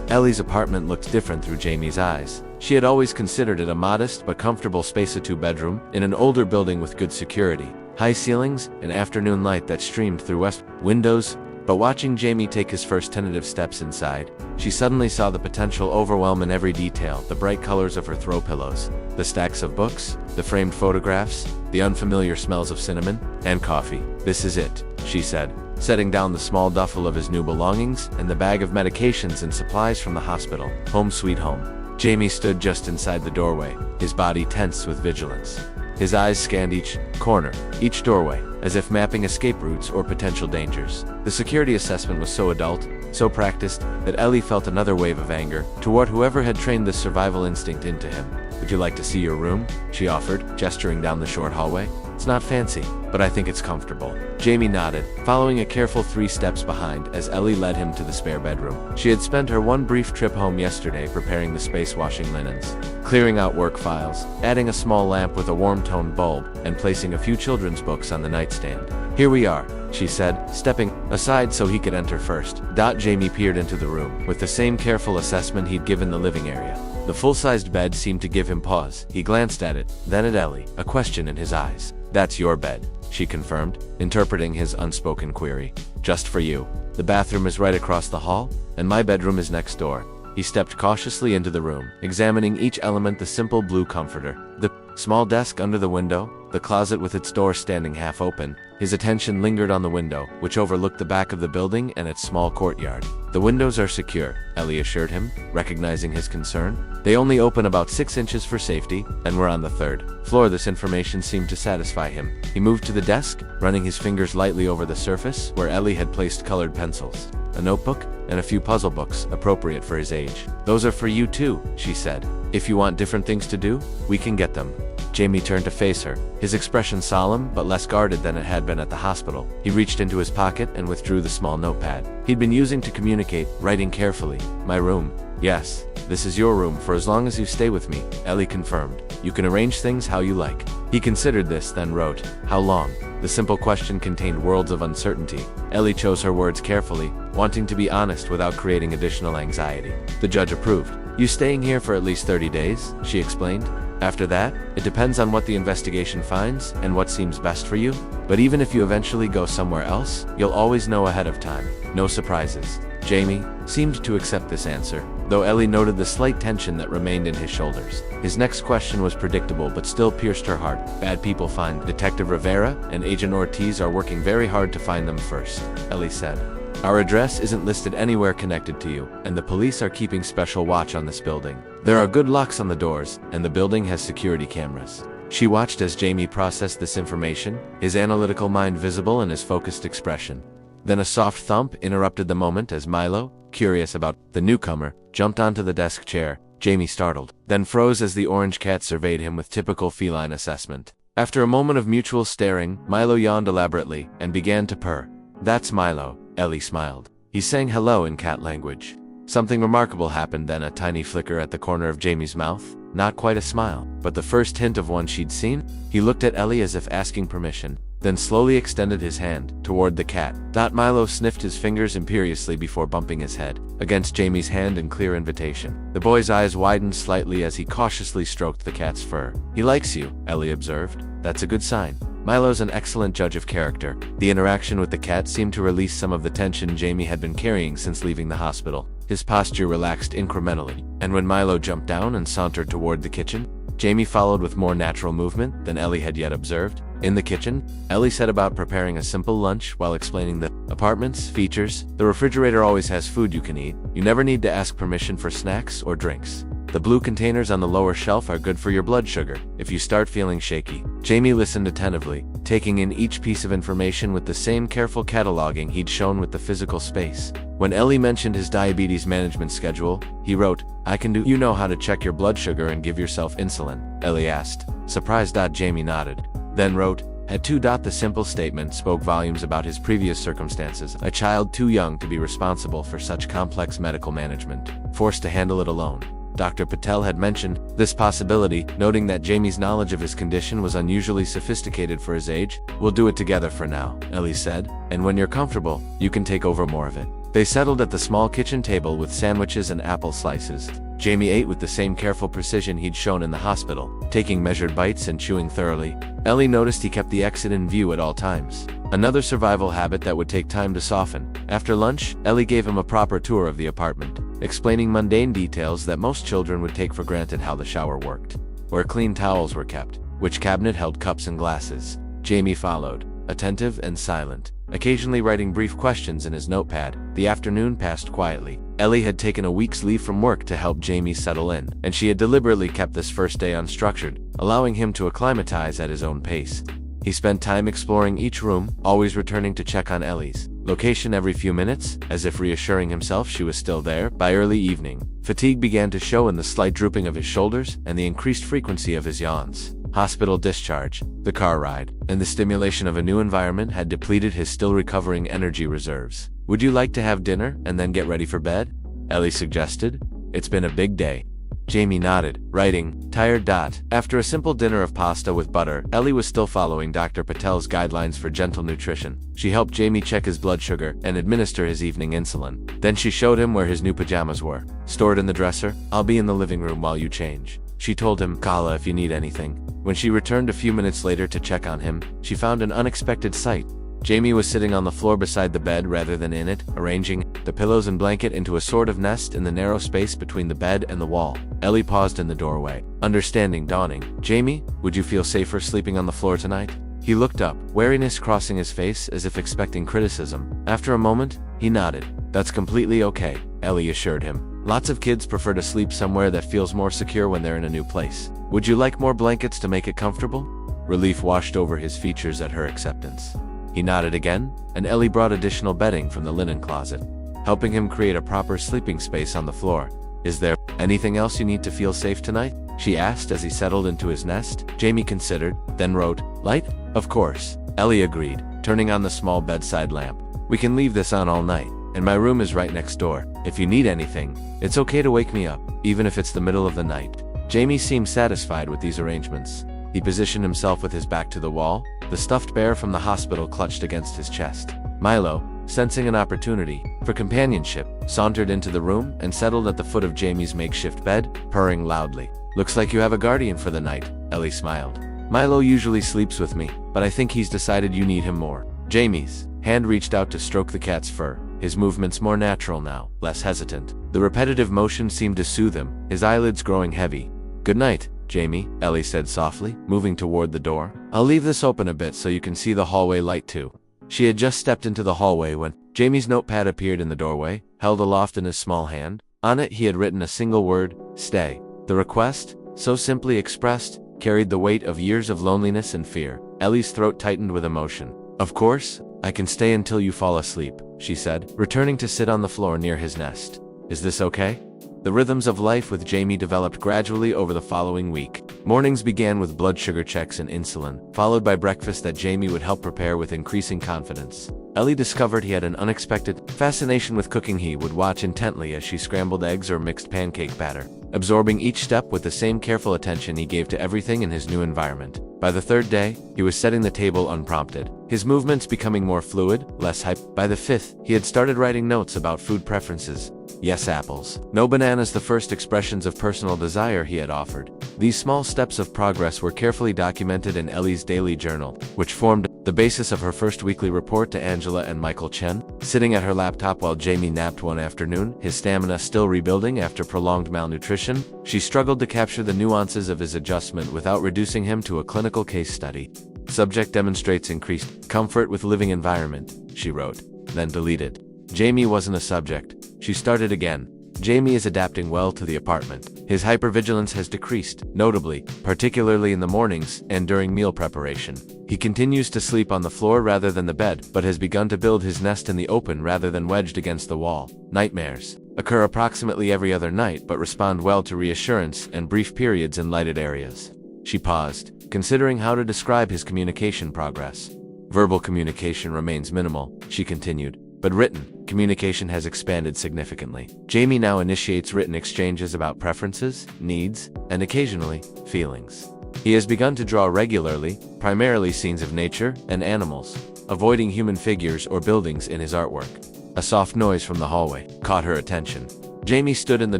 Ellie's apartment looked different through Jamie's eyes. She had always considered it a modest but comfortable space, a 2-bedroom, in an older building with good security, high ceilings, and afternoon light that streamed through west windows. But watching Jamie take his first tentative steps inside, she suddenly saw the potential overwhelm in every detail: the bright colors of her throw pillows, the stacks of books, the framed photographs, the unfamiliar smells of cinnamon and coffee. This is it, she said, setting down the small duffel of his new belongings and the bag of medications and supplies from the hospital. Home sweet home. Jamie stood just inside the doorway, his body tense with vigilance. His eyes scanned each corner, each doorway, as if mapping escape routes or potential dangers. The security assessment was so adult, so practiced, that Ellie felt another wave of anger toward whoever had trained this survival instinct into him. Would you like to see your room? She offered, gesturing down the short hallway. It's not fancy, but I think it's comfortable. Jamie nodded, following a careful 3 steps behind as Ellie led him to the spare bedroom. She had spent her one brief trip home yesterday preparing the space, washing linens, clearing out work files, adding a small lamp with a warm-toned bulb, and placing a few children's books on the nightstand. Here we are, she said, stepping aside so he could enter first. Jamie peered into the room, with the same careful assessment he'd given the living area. The full-sized bed seemed to give him pause. He glanced at it, then at Ellie, a question in his eyes. That's your bed, she confirmed, interpreting his unspoken query. Just for you. The bathroom is right across the hall, and my bedroom is next door. He stepped cautiously into the room, examining each element: the simple blue comforter, the small desk under the window, the closet with its door standing half open. His attention lingered on the window, which overlooked the back of the building and its small courtyard. The windows are secure, Ellie assured him, recognizing his concern. They only open about 6 inches for safety, and we're on the 3rd floor. This information seemed to satisfy him. He moved to the desk, running his fingers lightly over the surface where Ellie had placed colored pencils, a notebook, and a few puzzle books, appropriate for his age. Those are for you too, she said. If you want different things to do, we can get them. Jamie turned to face her, his expression solemn but less guarded than it had been at the hospital. He reached into his pocket and withdrew the small notepad he'd been using to communicate, writing carefully. My room. Yes, this is your room for as long as you stay with me, Ellie confirmed. You can arrange things how you like. He considered this, then wrote, how long? The simple question contained worlds of uncertainty. Ellie chose her words carefully, wanting to be honest without creating additional anxiety. The judge approved. You staying here for at least 30 days, she explained. After that, it depends on what the investigation finds and what seems best for you. But even if you eventually go somewhere else, you'll always know ahead of time. No surprises. Jamie seemed to accept this answer, though Ellie noted the slight tension that remained in his shoulders. His next question was predictable but still pierced her heart. Bad people find Detective Rivera and Agent Ortiz are working very hard to find them first, Ellie said. Our address isn't listed anywhere connected to you, and the police are keeping special watch on this building. There are good locks on the doors, and the building has security cameras. She watched as Jamie processed this information, his analytical mind visible in his focused expression. Then a soft thump interrupted the moment as Milo, curious about the newcomer, jumped onto the desk chair. Jamie startled, then froze as the orange cat surveyed him with typical feline assessment. After a moment of mutual staring, Milo yawned elaborately and began to purr. That's Milo, Ellie smiled. He sang hello in cat language. Something remarkable happened then, a tiny flicker at the corner of Jamie's mouth. Not quite a smile, but the first hint of one she'd seen. He looked at Ellie as if asking permission, then slowly extended his hand toward the cat. Milo sniffed his fingers imperiously before bumping his head against Jamie's hand in clear invitation. The boy's eyes widened slightly as he cautiously stroked the cat's fur. He likes you, Ellie observed. That's a good sign. Milo's an excellent judge of character. The interaction with the cat seemed to release some of the tension Jamie had been carrying since leaving the hospital. His posture relaxed incrementally, and when Milo jumped down and sauntered toward the kitchen, Jamie followed with more natural movement than Ellie had yet observed. In the kitchen, Ellie set about preparing a simple lunch while explaining the apartment's features. The refrigerator always has food you can eat. You never need to ask permission for snacks or drinks. The blue containers on the lower shelf are good for your blood sugar if you start feeling shaky. Jamie listened attentively, taking in each piece of information with the same careful cataloging he'd shown with the physical space. When Ellie mentioned his diabetes management schedule, he wrote, "I can do. You know how to check your blood sugar and give yourself insulin?" Ellie asked. Surprised. Jamie nodded. Then wrote, "Had to. The simple statement spoke volumes about his previous circumstances. A child too young to be responsible for such complex medical management, forced to handle it alone." Dr. Patel had mentioned this possibility, noting that Jamie's knowledge of his condition was unusually sophisticated for his age. "We'll do it together for now," Ellie said, "and when you're comfortable, you can take over more of it." They settled at the small kitchen table with sandwiches and apple slices. Jamie ate with the same careful precision he'd shown in the hospital, taking measured bites and chewing thoroughly. Ellie noticed he kept the exit in view at all times, another survival habit that would take time to soften. After lunch, Ellie gave him a proper tour of the apartment, explaining mundane details that most children would take for granted: how the shower worked, where clean towels were kept, which cabinet held cups and glasses. Jamie followed, attentive and silent, occasionally writing brief questions in his notepad. The afternoon passed quietly. Ellie had taken a week's leave from work to help Jamie settle in, and she had deliberately kept this first day unstructured, allowing him to acclimatize at his own pace. He spent time exploring each room, always returning to check on Ellie's location every few minutes, as if reassuring himself she was still there. By early evening, fatigue began to show in the slight drooping of his shoulders and the increased frequency of his yawns. Hospital discharge, the car ride, and the stimulation of a new environment had depleted his still recovering energy reserves. "Would you like to have dinner and then get ready for bed?" Ellie suggested. "It's been a big day." Jamie nodded, writing, "Tired. After a simple dinner of pasta with butter, Ellie was still following Dr. Patel's guidelines for gentle nutrition. She helped Jamie check his blood sugar and administer his evening insulin. Then she showed him where his new pajamas were, stored in the dresser. "I'll be in the living room while you change," she told him. "Call if you need anything." When she returned a few minutes later to check on him, she found an unexpected sight. Jamie was sitting on the floor beside the bed rather than in it, arranging the pillows and blanket into a sort of nest in the narrow space between the bed and the wall. Ellie paused in the doorway, understanding dawning. "Jamie, would you feel safer sleeping on the floor tonight?" He looked up, wariness crossing his face as if expecting criticism. After a moment, he nodded. "That's completely okay," Ellie assured him. "Lots of kids prefer to sleep somewhere that feels more secure when they're in a new place. Would you like more blankets to make it comfortable?" Relief washed over his features at her acceptance. He nodded again, and Ellie brought additional bedding from the linen closet, helping him create a proper sleeping space on the floor. "Is there anything else you need to feel safe tonight?" she asked as he settled into his nest. Jamie considered, then wrote, "Light? Of course." Ellie agreed, turning on the small bedside lamp. "We can leave this on all night, and my room is right next door. If you need anything, it's okay to wake me up, even if it's the middle of the night." Jamie seemed satisfied with these arrangements. He positioned himself with his back to the wall, the stuffed bear from the hospital clutched against his chest. Milo, sensing an opportunity for companionship, sauntered into the room and settled at the foot of Jamie's makeshift bed, purring loudly. "Looks like you have a guardian for the night," Ellie smiled. "Milo usually sleeps with me, but I think he's decided you need him more." Jamie's hand reached out to stroke the cat's fur, his movements more natural now, less hesitant. The repetitive motion seemed to soothe him, his eyelids growing heavy. "Good night, Jamie," Ellie said softly, moving toward the door. "I'll leave this open a bit so you can see the hallway light too." She had just stepped into the hallway when Jamie's notepad appeared in the doorway, held aloft in his small hand. On it he had written a single word: "Stay." The request, so simply expressed, carried the weight of years of loneliness and fear. Ellie's throat tightened with emotion. "Of course, I can stay until you fall asleep," she said, returning to sit on the floor near his nest. "Is this okay?" The rhythms of life with Jamie developed gradually over the following week. Mornings began with blood sugar checks and insulin, followed by breakfast that Jamie would help prepare with increasing confidence. Ellie discovered he had an unexpected fascination with cooking. He would watch intently as she scrambled eggs or mixed pancake batter, absorbing each step with the same careful attention he gave to everything in his new environment. By the third day, he was setting the table unprompted, his movements becoming more fluid, less hype. By the fifth, he had started writing notes about food preferences. Yes, apples. No bananas, the first expressions of personal desire he had offered. These small steps of progress were carefully documented in Ellie's daily journal, which formed the basis of her first weekly report to Angela and Michael Chen. Sitting at her laptop while Jamie napped one afternoon, his stamina still rebuilding after prolonged malnutrition, she struggled to capture the nuances of his adjustment without reducing him to a clinical case study. Subject demonstrates increased comfort with living environment, she wrote, then deleted. Jamie wasn't a subject. She started again. Jamie is adapting well to the apartment. His hypervigilance has decreased, notably, particularly in the mornings and during meal preparation. He continues to sleep on the floor rather than the bed, but has begun to build his nest in the open rather than wedged against the wall. Nightmares occur approximately every other night but respond well to reassurance and brief periods in lighted areas. She paused, considering how to describe his communication progress. Verbal communication remains minimal, she continued, but written communication has expanded significantly. Jamie now initiates written exchanges about preferences, needs, and occasionally, feelings. He has begun to draw regularly, primarily scenes of nature and animals, avoiding human figures or buildings in his artwork. A soft noise from the hallway caught her attention. Jamie stood in the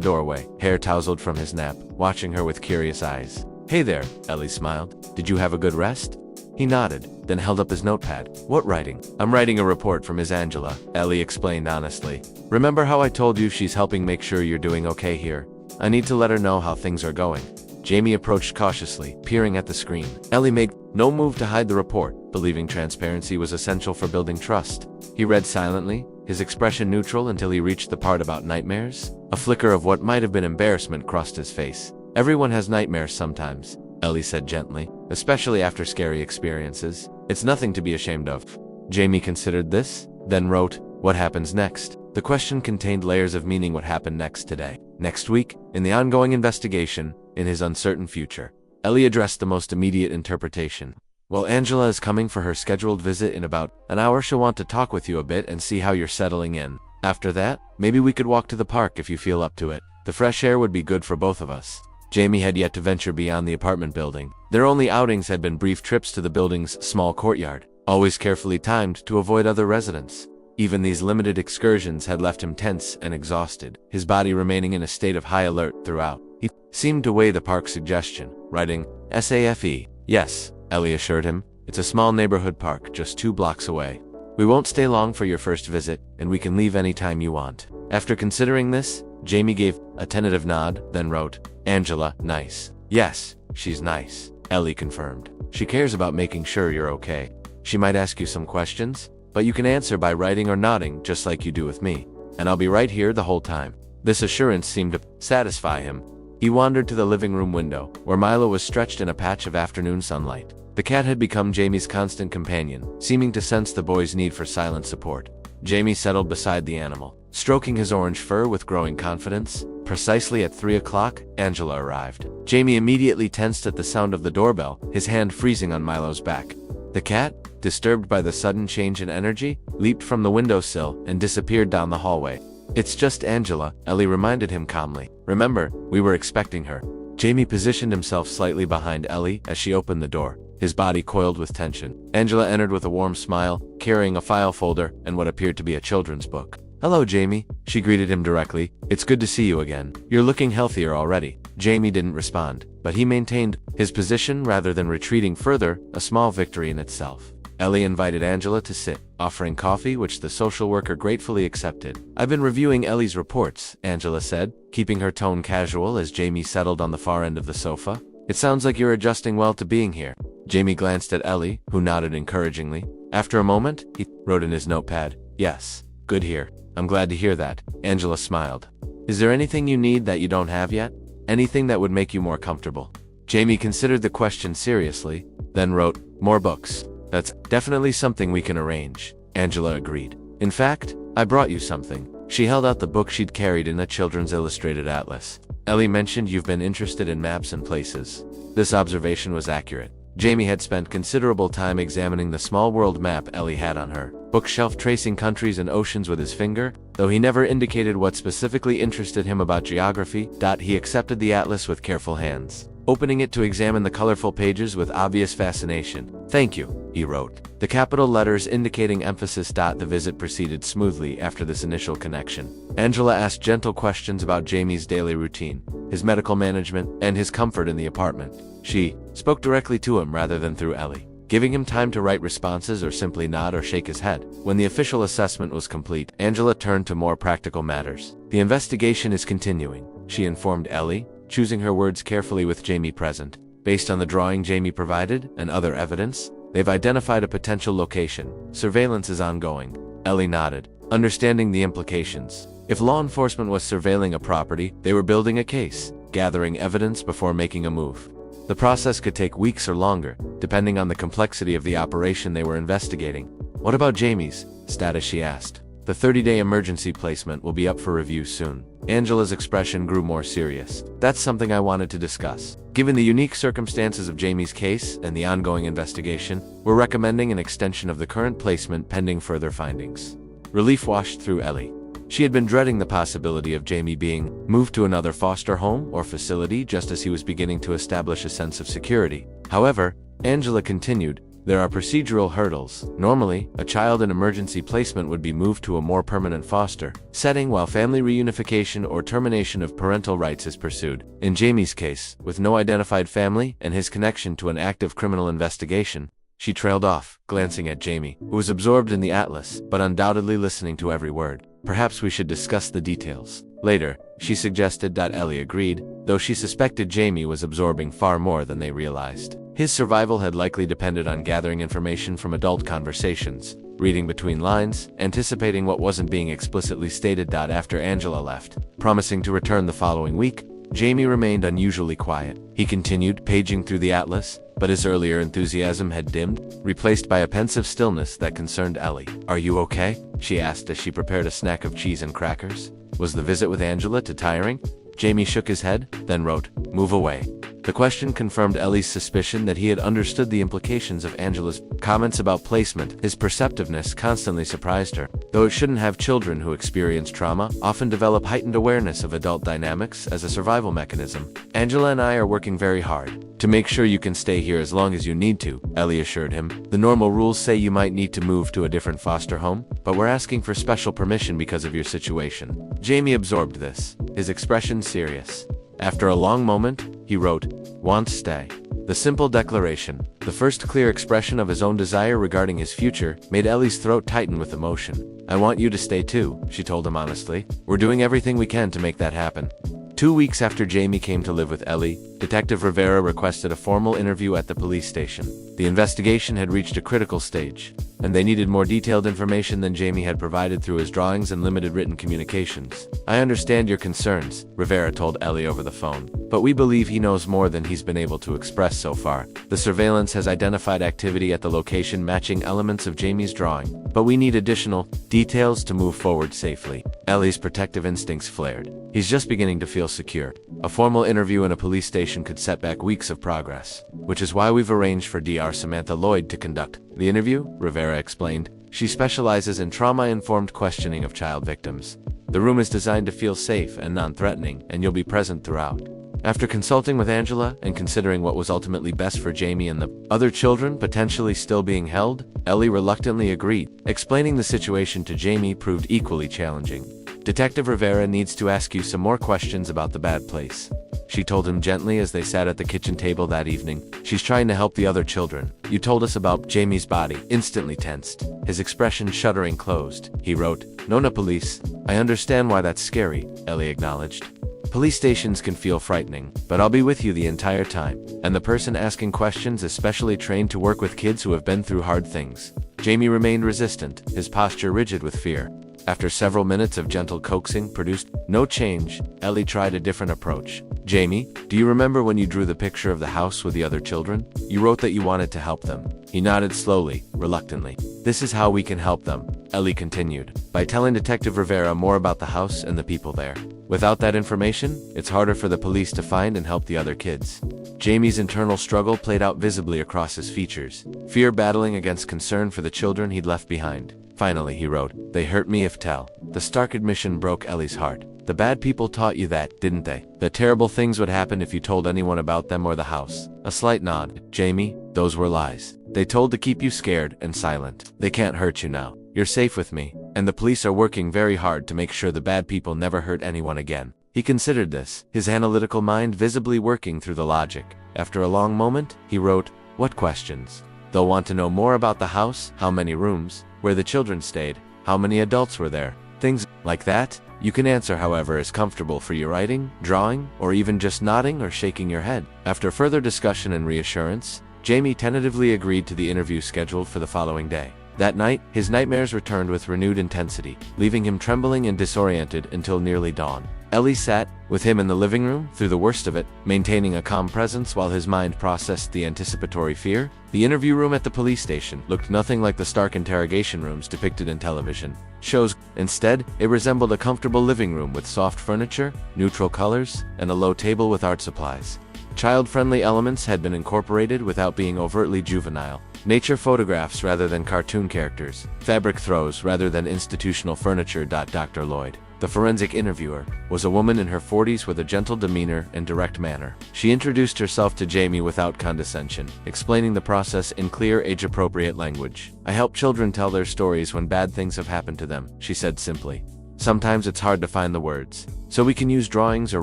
doorway, hair tousled from his nap, watching her with curious eyes. "Hey there," Ellie smiled. "Did you have a good rest?" He nodded, then held up his notepad. "What writing?" "I'm writing a report for Ms. Angela," Ellie explained honestly. "Remember how I told you she's helping make sure you're doing okay here? I need to let her know how things are going." Jamie approached cautiously, peering at the screen. Ellie made no move to hide the report, believing transparency was essential for building trust. He read silently, his expression neutral until he reached the part about nightmares. A flicker of what might have been embarrassment crossed his face. "Everyone has nightmares sometimes," Ellie said gently, "especially after scary experiences. It's nothing to be ashamed of." Jamie considered this, then wrote, "What happens next?" The question contained layers of meaning. What happened next today, next week, in the ongoing investigation, in his uncertain future. Ellie addressed the most immediate interpretation. "Well, Angela is coming for her scheduled visit in about an hour. She'll want to talk with you a bit and see how you're settling in. After that, maybe we could walk to the park if you feel up to it. The fresh air would be good for both of us." Jamie had yet to venture beyond the apartment building. Their only outings had been brief trips to the building's small courtyard, always carefully timed to avoid other residents. Even these limited excursions had left him tense and exhausted, his body remaining in a state of high alert throughout. He seemed to weigh the park suggestion, writing, "SAFE. Yes," Ellie assured him. "It's a small neighborhood park just 2 blocks away. We won't stay long for your first visit, and we can leave any time you want." After considering this, Jamie gave a tentative nod, then wrote, "Angela, nice." "Yes, she's nice," Ellie confirmed. "She cares about making sure you're okay. She might ask you some questions, but you can answer by writing or nodding just like you do with me. And I'll be right here the whole time." This assurance seemed to satisfy him. He wandered to the living room window, where Milo was stretched in a patch of afternoon sunlight. The cat had become Jamie's constant companion, seeming to sense the boy's need for silent support. Jamie settled beside the animal, stroking his orange fur with growing confidence. Precisely at 3 o'clock, Angela arrived. Jamie immediately tensed at the sound of the doorbell, his hand freezing on Milo's back. The cat, disturbed by the sudden change in energy, leaped from the windowsill and disappeared down the hallway. "It's just Angela," Ellie reminded him calmly. "Remember, we were expecting her." Jamie positioned himself slightly behind Ellie as she opened the door, his body coiled with tension. Angela entered with a warm smile, carrying a file folder and what appeared to be a children's book. "Hello, Jamie," she greeted him directly. "It's good to see you again. You're looking healthier already." Jamie didn't respond, but he maintained his position rather than retreating further, a small victory in itself. Ellie invited Angela to sit, offering coffee, which the social worker gratefully accepted. "I've been reviewing Ellie's reports," Angela said, keeping her tone casual as Jamie settled on the far end of the sofa. "It sounds like you're adjusting well to being here." Jamie glanced at Ellie, who nodded encouragingly. After a moment, he wrote in his notepad, "Yes, good here. I'm glad to hear that." Angela smiled. "Is there anything you need that you don't have yet? Anything that would make you more comfortable?" Jamie considered the question seriously, then wrote, "More books. That's definitely something we can arrange," Angela agreed. "In fact, I brought you something." She held out the book she'd carried in a children's illustrated atlas. "Ellie mentioned you've been interested in maps and places." This observation was accurate. Jamie had spent considerable time examining the small world map Ellie had on her bookshelf, tracing countries and oceans with his finger, though he never indicated what specifically interested him about geography. He accepted the atlas with careful hands, opening it to examine the colorful pages with obvious fascination. "Thank you," he wrote, the capital letters indicating emphasis. The visit proceeded smoothly after this initial connection. Angela asked gentle questions about Jamie's daily routine, his medical management, and his comfort in the apartment. She spoke directly to him rather than through Ellie, giving him time to write responses or simply nod or shake his head. When the official assessment was complete, Angela turned to more practical matters. "The investigation is continuing," she informed Ellie, choosing her words carefully with Jamie present. "Based on the drawing Jamie provided and other evidence, They've identified a potential location. Surveillance is ongoing. Ellie nodded, understanding the implications. If law enforcement was surveilling a property, they were building a case, gathering evidence before making a move. The process could take weeks or longer, depending on the complexity of the operation they were investigating. What about Jamie's status, she asked. The 30-day emergency placement will be up for review soon. Angela's expression grew more serious. That's something I wanted to discuss. Given the unique circumstances of Jamie's case and the ongoing investigation, we're recommending an extension of the current placement pending further findings. Relief washed through Ellie. She had been dreading the possibility of Jamie being moved to another foster home or facility just as he was beginning to establish a sense of security. However, Angela continued, there are procedural hurdles. Normally, a child in emergency placement would be moved to a more permanent foster setting while family reunification or termination of parental rights is pursued. In Jamie's case, with no identified family and his connection to an active criminal investigation, she trailed off, glancing at Jamie, who was absorbed in the atlas, but undoubtedly listening to every word. Perhaps we should discuss the details later, she suggested. Ellie agreed, though she suspected Jamie was absorbing far more than they realized. His survival had likely depended on gathering information from adult conversations, reading between lines, anticipating what wasn't being explicitly stated. After Angela left, promising to return the following week, Jamie remained unusually quiet. He continued paging through the atlas, but his earlier enthusiasm had dimmed, replaced by a pensive stillness that concerned Ellie. Are you okay? She asked as she prepared a snack of cheese and crackers. Was the visit with Angela too tiring? Jamie shook his head, then wrote, "Move away." The question confirmed Ellie's suspicion that he had understood the implications of Angela's comments about placement. His perceptiveness constantly surprised her. Though it shouldn't have, children who experience trauma often develop heightened awareness of adult dynamics as a survival mechanism. Angela and I are working very hard to make sure you can stay here as long as you need to, Ellie assured him. The normal rules say you might need to move to a different foster home, but we're asking for special permission because of your situation. Jamie absorbed this, his expression serious. After a long moment, he wrote, "Want to stay." The simple declaration, the first clear expression of his own desire regarding his future, made Ellie's throat tighten with emotion. "I want you to stay too," she told him honestly. "We're doing everything we can to make that happen." 2 weeks after Jamie came to live with Ellie, Detective Rivera requested a formal interview at the police station. The investigation had reached a critical stage, and they needed more detailed information than Jamie had provided through his drawings and limited written communications. "I understand your concerns," Rivera told Ellie over the phone, "but we believe he knows more than he's been able to express so far. The surveillance has identified activity at the location matching elements of Jamie's drawing, but we need additional details to move forward safely." Ellie's protective instincts flared. He's just beginning to feel secure. A formal interview in a police station could set back weeks of progress, which is why we've arranged for Dr. Samantha Lloyd to conduct the interview, Rivera explained. She specializes in trauma-informed questioning of child victims. The room is designed to feel safe and non-threatening, and you'll be present throughout. After consulting with Angela and considering what was ultimately best for Jamie and the other children potentially still being held, Ellie reluctantly agreed. Explaining the situation to Jamie proved equally challenging. "Detective Rivera needs to ask you some more questions about the bad place," she told him gently as they sat at the kitchen table that evening. "She's trying to help the other children. You told us about Jamie's body." Instantly tensed, his expression shuddering closed, he wrote, "Nona police. I understand why that's scary," Ellie acknowledged. "Police stations can feel frightening, but I'll be with you the entire time. And the person asking questions is specially trained to work with kids who have been through hard things." Jamie remained resistant, his posture rigid with fear. After several minutes of gentle coaxing produced no change, Ellie tried a different approach. "Jamie, do you remember when you drew the picture of the house with the other children? You wrote that you wanted to help them." He nodded slowly, reluctantly. "This is how we can help them," Ellie continued, "by telling Detective Rivera more about the house and the people there. Without that information, it's harder for the police to find and help the other kids." Jamie's internal struggle played out visibly across his features, fear battling against concern for the children he'd left behind. Finally, he wrote, "They hurt me if tell." The stark admission broke Ellie's heart. "The bad people taught you that, didn't they? That terrible things would happen if you told anyone about them or the house." A slight nod. "Jamie, those were lies. They told to keep you scared and silent. They can't hurt you now. You're safe with me, and the police are working very hard to make sure the bad people never hurt anyone again." He considered this, his analytical mind visibly working through the logic. After a long moment, he wrote, "What questions? They'll want to know more about the house, how many rooms, where the children stayed, how many adults were there, things like that. You can answer however is comfortable for you, writing, drawing, or even just nodding or shaking your head." After further discussion and reassurance, Jamie tentatively agreed to the interview scheduled for the following day. That night, his nightmares returned with renewed intensity, leaving him trembling and disoriented until nearly dawn. Ellie sat with him in the living room through the worst of it, maintaining a calm presence while his mind processed the anticipatory fear. The interview room at the police station looked nothing like the stark interrogation rooms depicted in television shows. Instead, it resembled a comfortable living room with soft furniture, neutral colors, and a low table with art supplies. Child-friendly elements had been incorporated without being overtly juvenile. Nature photographs rather than cartoon characters, fabric throws rather than institutional furniture. Dr. Lloyd, the forensic interviewer, was a woman in her 40s with a gentle demeanor and direct manner. She introduced herself to Jamie without condescension, explaining the process in clear, age-appropriate language. "I help children tell their stories when bad things have happened to them," she said simply. "Sometimes it's hard to find the words, so we can use drawings or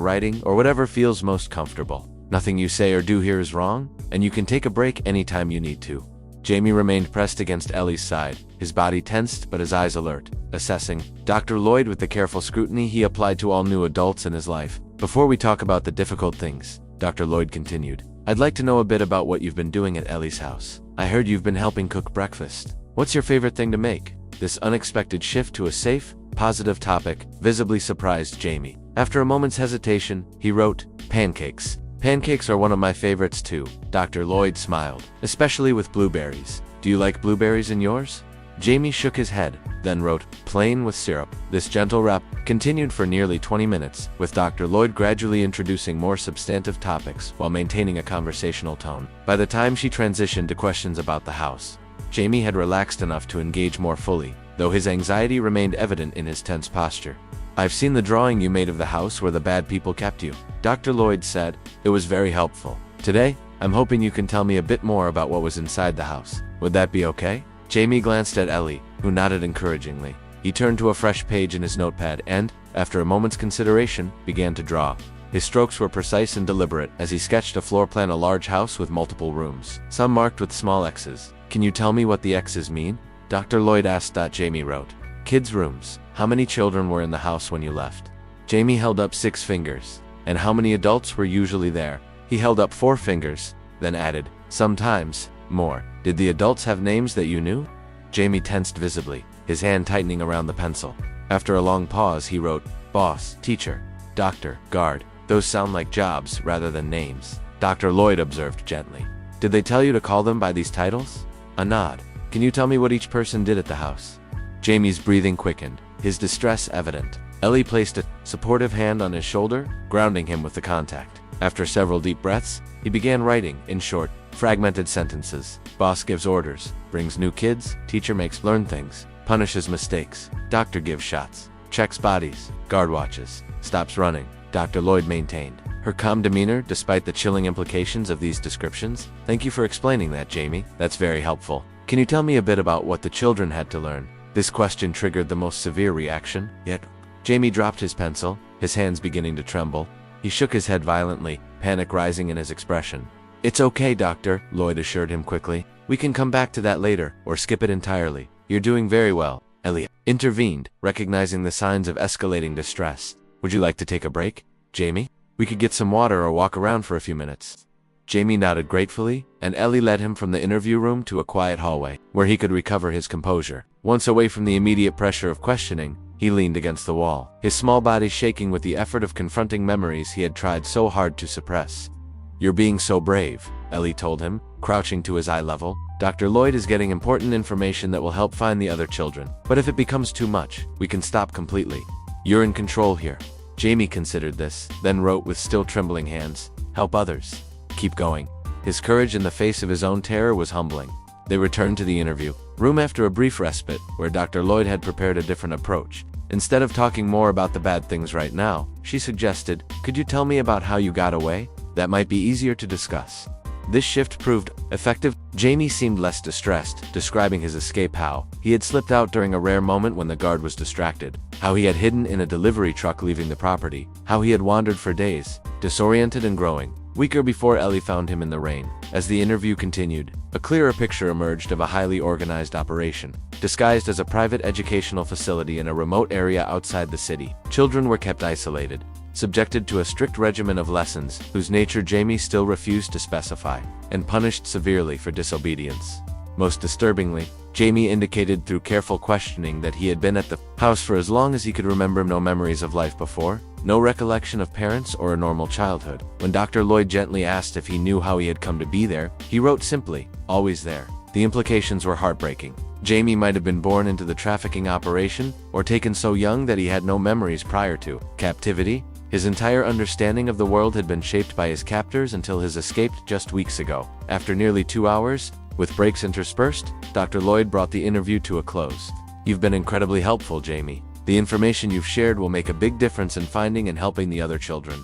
writing or whatever feels most comfortable. Nothing you say or do here is wrong, and you can take a break anytime you need to." Jamie remained pressed against Ellie's side, his body tensed but his eyes alert, assessing Dr. Lloyd with the careful scrutiny he applied to all new adults in his life. "Before we talk about the difficult things," Dr. Lloyd continued, "I'd like to know a bit about what you've been doing at Ellie's house. I heard you've been helping cook breakfast. What's your favorite thing to make?" This unexpected shift to a safe, positive topic visibly surprised Jamie. After a moment's hesitation, he wrote, "Pancakes. Pancakes are one of my favorites too." Dr. Lloyd smiled, "Especially with blueberries. Do you like blueberries in yours?" Jamie shook his head, then wrote, "Plain with syrup." This gentle rap continued for nearly 20 minutes, with Dr. Lloyd gradually introducing more substantive topics while maintaining a conversational tone. By the time she transitioned to questions about the house, Jamie had relaxed enough to engage more fully, though his anxiety remained evident in his tense posture. "I've seen the drawing you made of the house where the bad people kept you," Dr. Lloyd said. "It was very helpful. Today, I'm hoping you can tell me a bit more about what was inside the house. Would that be okay?" Jamie glanced at Ellie, who nodded encouragingly. He turned to a fresh page in his notepad and, after a moment's consideration, began to draw. His strokes were precise and deliberate as he sketched a floor plan: a large house with multiple rooms, some marked with small X's. "Can you tell me what the X's mean?" Dr. Lloyd asked. Jamie wrote, "Kids' rooms. How many children were in the house when you left?" Jamie held up 6 fingers. "And how many adults were usually there?" He held up 4 fingers, then added, "Sometimes more. Did the adults have names that you knew?" Jamie tensed visibly, his hand tightening around the pencil. After a long pause, he wrote, "Boss, teacher, doctor, guard. Those sound like jobs rather than names." Dr. Lloyd observed gently, "Did they tell you to call them by these titles?" A nod. "Can you tell me what each person did at the house?" Jamie's breathing quickened, his distress evident. Ellie placed a supportive hand on his shoulder, grounding him with the contact. After several deep breaths, he began writing, in short, fragmented sentences. "Boss gives orders, brings new kids, teacher makes learn things, punishes mistakes, doctor gives shots, checks bodies, guard watches, stops running." Dr. Lloyd maintained, her calm demeanor despite the chilling implications of these descriptions. "Thank you for explaining that, Jamie. That's very helpful. Can you tell me a bit about what the children had to learn?" This question triggered the most severe reaction, yet Jamie dropped his pencil, his hands beginning to tremble. He shook his head violently, panic rising in his expression. "It's okay, Doctor," Lloyd assured him quickly. "We can come back to that later, or skip it entirely. You're doing very well." Ellie intervened, recognizing the signs of escalating distress. "Would you like to take a break, Jamie? We could get some water or walk around for a few minutes." Jamie nodded gratefully, and Ellie led him from the interview room to a quiet hallway, where he could recover his composure. Once away from the immediate pressure of questioning, he leaned against the wall, his small body shaking with the effort of confronting memories he had tried so hard to suppress. "You're being so brave," Ellie told him, crouching to his eye level. "Dr. Lloyd is getting important information that will help find the other children. But if it becomes too much, we can stop completely. You're in control here." Jamie considered this, then wrote with still trembling hands, "Help others. Keep going." His courage in the face of his own terror was humbling. They returned to the interview room after a brief respite, where Dr. Lloyd had prepared a different approach. Instead of talking more about the bad things right now, she suggested, "Could you tell me about how you got away? That might be easier to discuss." This shift proved effective. Jamie seemed less distressed, describing his escape: how he had slipped out during a rare moment when the guard was distracted, how he had hidden in a delivery truck leaving the property, how he had wandered for days, disoriented and growing weaker before Ellie found him in the rain. As the interview continued, a clearer picture emerged of a highly organized operation. Disguised as a private educational facility in a remote area outside the city, children were kept isolated, subjected to a strict regimen of lessons, whose nature Jamie still refused to specify, and punished severely for disobedience. Most disturbingly, Jamie indicated through careful questioning that he had been at the house for as long as he could remember, no memories of life before, no recollection of parents or a normal childhood. When Dr. Lloyd gently asked if he knew how he had come to be there, he wrote simply, "Always there." The implications were heartbreaking. Jamie might have been born into the trafficking operation, or taken so young that he had no memories prior to captivity. His entire understanding of the world had been shaped by his captors until his escape just weeks ago. After nearly 2 hours, with breaks interspersed, Dr. Lloyd brought the interview to a close. "You've been incredibly helpful, Jamie. The information you've shared will make a big difference in finding and helping the other children."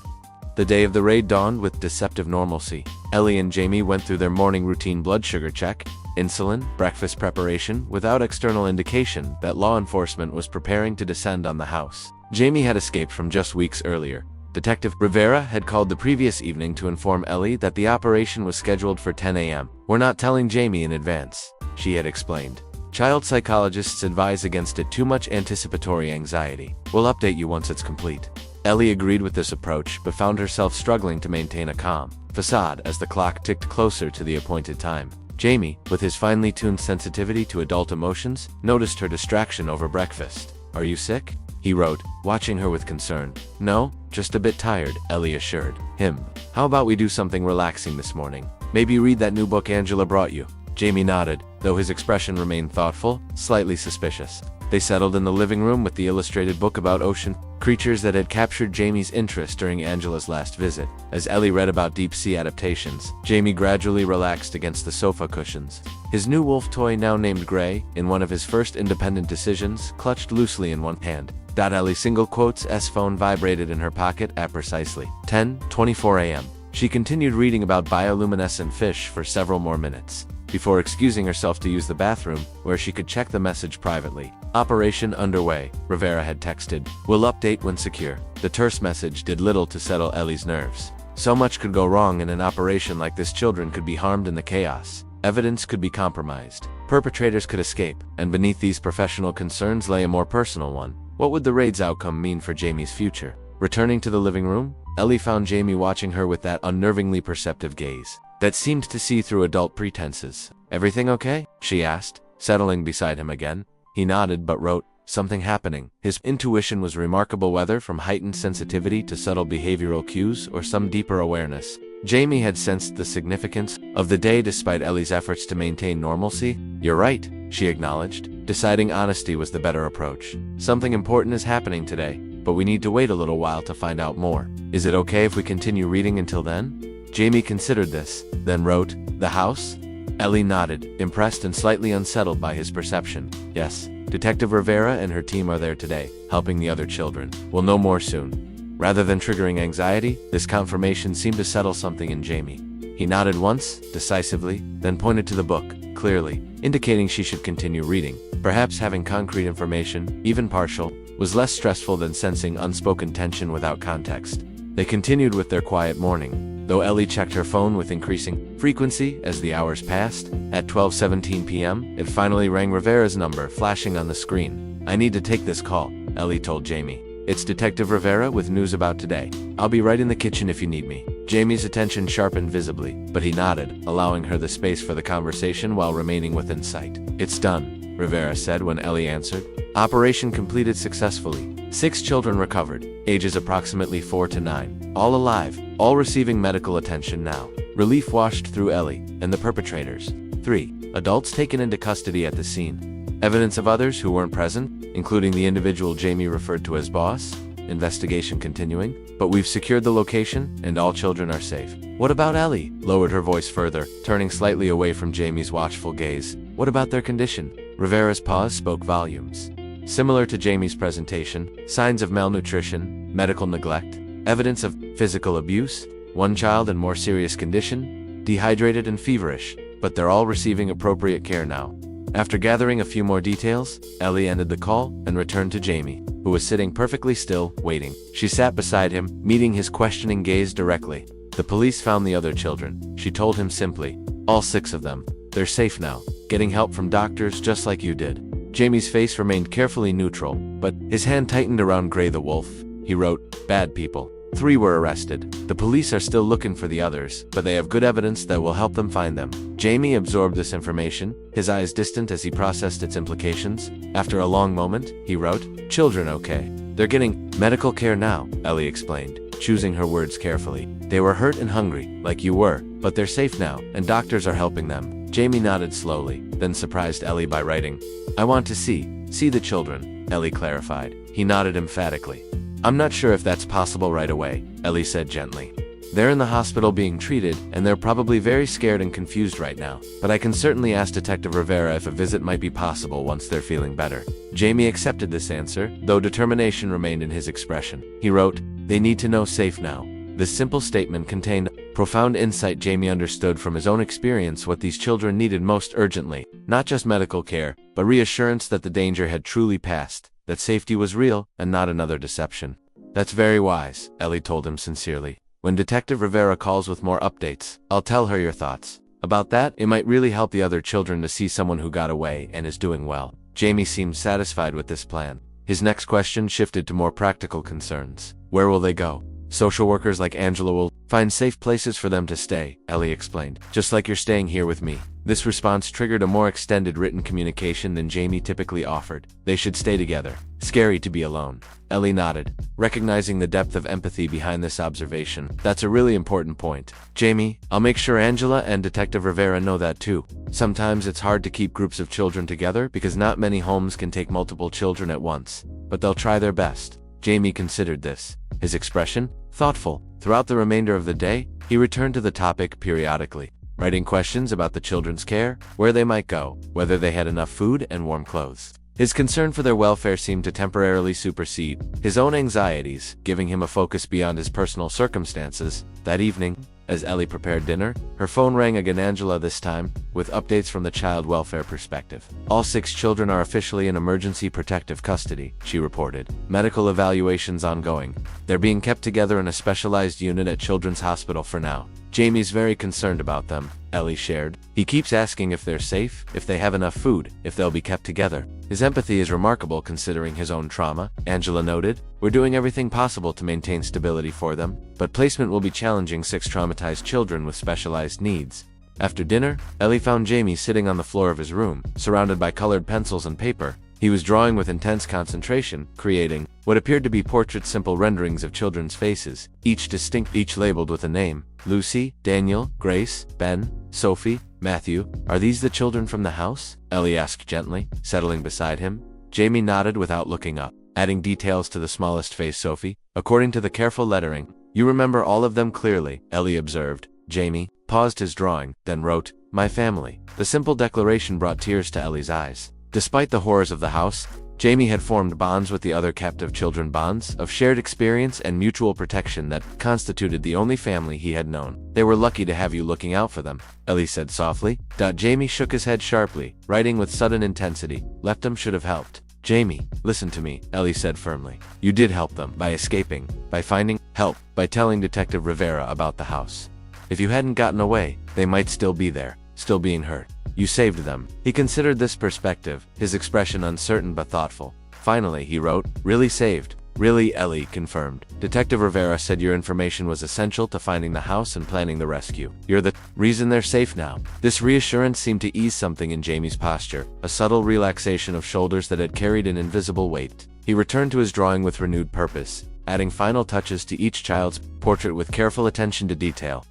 The day of the raid dawned with deceptive normalcy. Ellie and Jamie went through their morning routine blood sugar check, insulin, breakfast preparation, without external indication that law enforcement was preparing to descend on the house. Jamie had escaped from just weeks earlier. Detective Rivera had called the previous evening to inform Ellie that the operation was scheduled for 10 a.m. "We're not telling Jamie in advance," she had explained. "Child psychologists advise against it. Too much anticipatory anxiety. We'll update you once it's complete." Ellie agreed with this approach, but found herself struggling to maintain a calm facade as the clock ticked closer to the appointed time. Jamie, with his finely tuned sensitivity to adult emotions, noticed her distraction over breakfast. "Are you sick?" he wrote, watching her with concern. "No, just a bit tired," Ellie assured him. "How about we do something relaxing this morning? Maybe read that new book Angela brought you?" Jamie nodded, though his expression remained thoughtful, slightly suspicious. They settled in the living room with the illustrated book about ocean creatures that had captured Jamie's interest during Angela's last visit. As Ellie read about deep-sea adaptations, Jamie gradually relaxed against the sofa cushions. His new wolf toy, now named Gray, in one of his first independent decisions, clutched loosely in one hand. Ellie single quotes S phone vibrated in her pocket at precisely 10:24 a.m. She continued reading about bioluminescent fish for several more minutes, before excusing herself to use the bathroom, where she could check the message privately. "Operation underway," Rivera had texted. "Will update when secure." The terse message did little to settle Ellie's nerves. So much could go wrong in an operation like this. Children could be harmed in the chaos. Evidence could be compromised. Perpetrators could escape. And beneath these professional concerns lay a more personal one. What would the raid's outcome mean for Jamie's future? Returning to the living room, Ellie found Jamie watching her with that unnervingly perceptive gaze that seemed to see through adult pretenses. "Everything okay?" she asked, settling beside him again. He nodded but wrote, "Something happening." His intuition was remarkable, whether from heightened sensitivity to subtle behavioral cues or some deeper awareness. Jamie had sensed the significance of the day despite Ellie's efforts to maintain normalcy. "You're right," she acknowledged, deciding honesty was the better approach. "Something important is happening today, but we need to wait a little while to find out more. Is it okay if we continue reading until then?" Jamie considered this, then wrote, "The house?" Ellie nodded, impressed and slightly unsettled by his perception. "Yes, Detective Rivera and her team are there today, helping the other children. We'll know more soon." Rather than triggering anxiety, this confirmation seemed to settle something in Jamie. He nodded once, decisively, then pointed to the book, clearly, indicating she should continue reading. Perhaps having concrete information, even partial, was less stressful than sensing unspoken tension without context. They continued with their quiet morning, though Ellie checked her phone with increasing frequency as the hours passed. At 12:17 p.m., it finally rang, Rivera's number flashing on the screen. "I need to take this call," Ellie told Jamie. "It's Detective Rivera with news about today. I'll be right in the kitchen if you need me." Jamie's attention sharpened visibly, but he nodded, allowing her the space for the conversation while remaining within sight. "It's done," Rivera said when Ellie answered. "Operation completed successfully. 6 children recovered, ages approximately 4 to 9, all alive, all receiving medical attention now." Relief washed through Ellie and the perpetrators. 3 adults taken into custody at the scene. Evidence of others who weren't present, including the individual Jamie referred to as boss. Investigation continuing, but we've secured the location and all children are safe. "What about Ellie?" lowered her voice further, turning slightly away from Jamie's watchful gaze. "What about their condition?" Rivera's pause spoke volumes. Similar to Jamie's presentation, signs of malnutrition, medical neglect, evidence of physical abuse, one child in more serious condition, dehydrated and feverish, but they're all receiving appropriate care now. After gathering a few more details, Ellie ended the call and returned to Jamie, who was sitting perfectly still, waiting. She sat beside him, meeting his questioning gaze directly. "The police found the other children," she told him simply. "All 6 of them. They're safe now, getting help from doctors just like you did." Jamie's face remained carefully neutral, but his hand tightened around Gray the wolf. He wrote, "Bad people. 3 were arrested. The police are still looking for the others, but they have good evidence that will help them find them. Jamie absorbed this information, his eyes distant as he processed its implications. After a long moment, he wrote, "Children okay. They're getting medical care now," Ellie explained, choosing her words carefully. "They were hurt and hungry, like you were, but they're safe now, and doctors are helping them." Jamie nodded slowly, then surprised Ellie by writing, "I want to see the children," Ellie clarified. He nodded emphatically. "I'm not sure if that's possible right away," Ellie said gently. "They're in the hospital being treated, and they're probably very scared and confused right now, but I can certainly ask Detective Rivera if a visit might be possible once they're feeling better." Jamie accepted this answer, though determination remained in his expression. He wrote, "They need to know safe now." This simple statement contained profound insight. Jamie understood from his own experience what these children needed most urgently, not just medical care, but reassurance that the danger had truly passed, that safety was real and not another deception. "That's very wise," Ellie told him sincerely. "When Detective Rivera calls with more updates, I'll tell her your thoughts. About that, it might really help the other children to see someone who got away and is doing well." Jamie seemed satisfied with this plan. His next question shifted to more practical concerns. Where will they go? "Social workers like Angela will find safe places for them to stay," Ellie explained, "just like you're staying here with me." This response triggered a more extended written communication than Jamie typically offered. They should stay together. Scary to be alone. Ellie nodded, recognizing the depth of empathy behind this observation. "That's a really important point. Jamie, I'll make sure Angela and Detective Rivera know that too. Sometimes it's hard to keep groups of children together because not many homes can take multiple children at once, but they'll try their best." Jamie considered this, his expression thoughtful. Throughout the remainder of the day, he returned to the topic periodically, writing questions about the children's care, where they might go, whether they had enough food and warm clothes. His concern for their welfare seemed to temporarily supersede his own anxieties, giving him a focus beyond his personal circumstances. That evening, as Ellie prepared dinner, her phone rang again. Angela this time, with updates from the child welfare perspective. "All 6 children are officially in emergency protective custody," she reported. "Medical evaluations ongoing. They're being kept together in a specialized unit at Children's Hospital for now. Jamie's very concerned about them," Ellie shared. "He keeps asking if they're safe, if they have enough food, if they'll be kept together. His empathy is remarkable considering his own trauma," Angela noted. "We're doing everything possible to maintain stability for them, but placement will be challenging. 6 traumatized children with specialized needs." After dinner, Ellie found Jamie sitting on the floor of his room, surrounded by colored pencils and paper. He was drawing with intense concentration, creating what appeared to be portraits, simple renderings of children's faces, each distinct, each labeled with a name. "Lucy, Daniel, Grace, Ben, Sophie, Matthew. Are these the children from the house?" Ellie asked gently, settling beside him. Jamie nodded without looking up, adding details to the smallest face. "Sophie, according to the careful lettering, you remember all of them clearly," Ellie observed. Jamie paused his drawing, then wrote, "My family." The simple declaration brought tears to Ellie's eyes. Despite the horrors of the house, Jamie had formed bonds with the other captive children, bonds of shared experience and mutual protection that constituted the only family he had known. "They were lucky to have you looking out for them," Ellie said softly. Jamie shook his head sharply, writing with sudden intensity, "Leftham should have helped." "Jamie, listen to me," Ellie said firmly. "You did help them, by escaping, by finding help, by telling Detective Rivera about the house. If you hadn't gotten away, they might still be there, still being hurt. You saved them." He considered this perspective, his expression uncertain but thoughtful. Finally, he wrote, "Really saved." "Really," Ellie confirmed. "Detective Rivera said your information was essential to finding the house and planning the rescue. You're the reason they're safe now." This reassurance seemed to ease something in Jamie's posture, a subtle relaxation of shoulders that had carried an invisible weight. He returned to his drawing with renewed purpose, adding final touches to each child's portrait with careful attention to detail.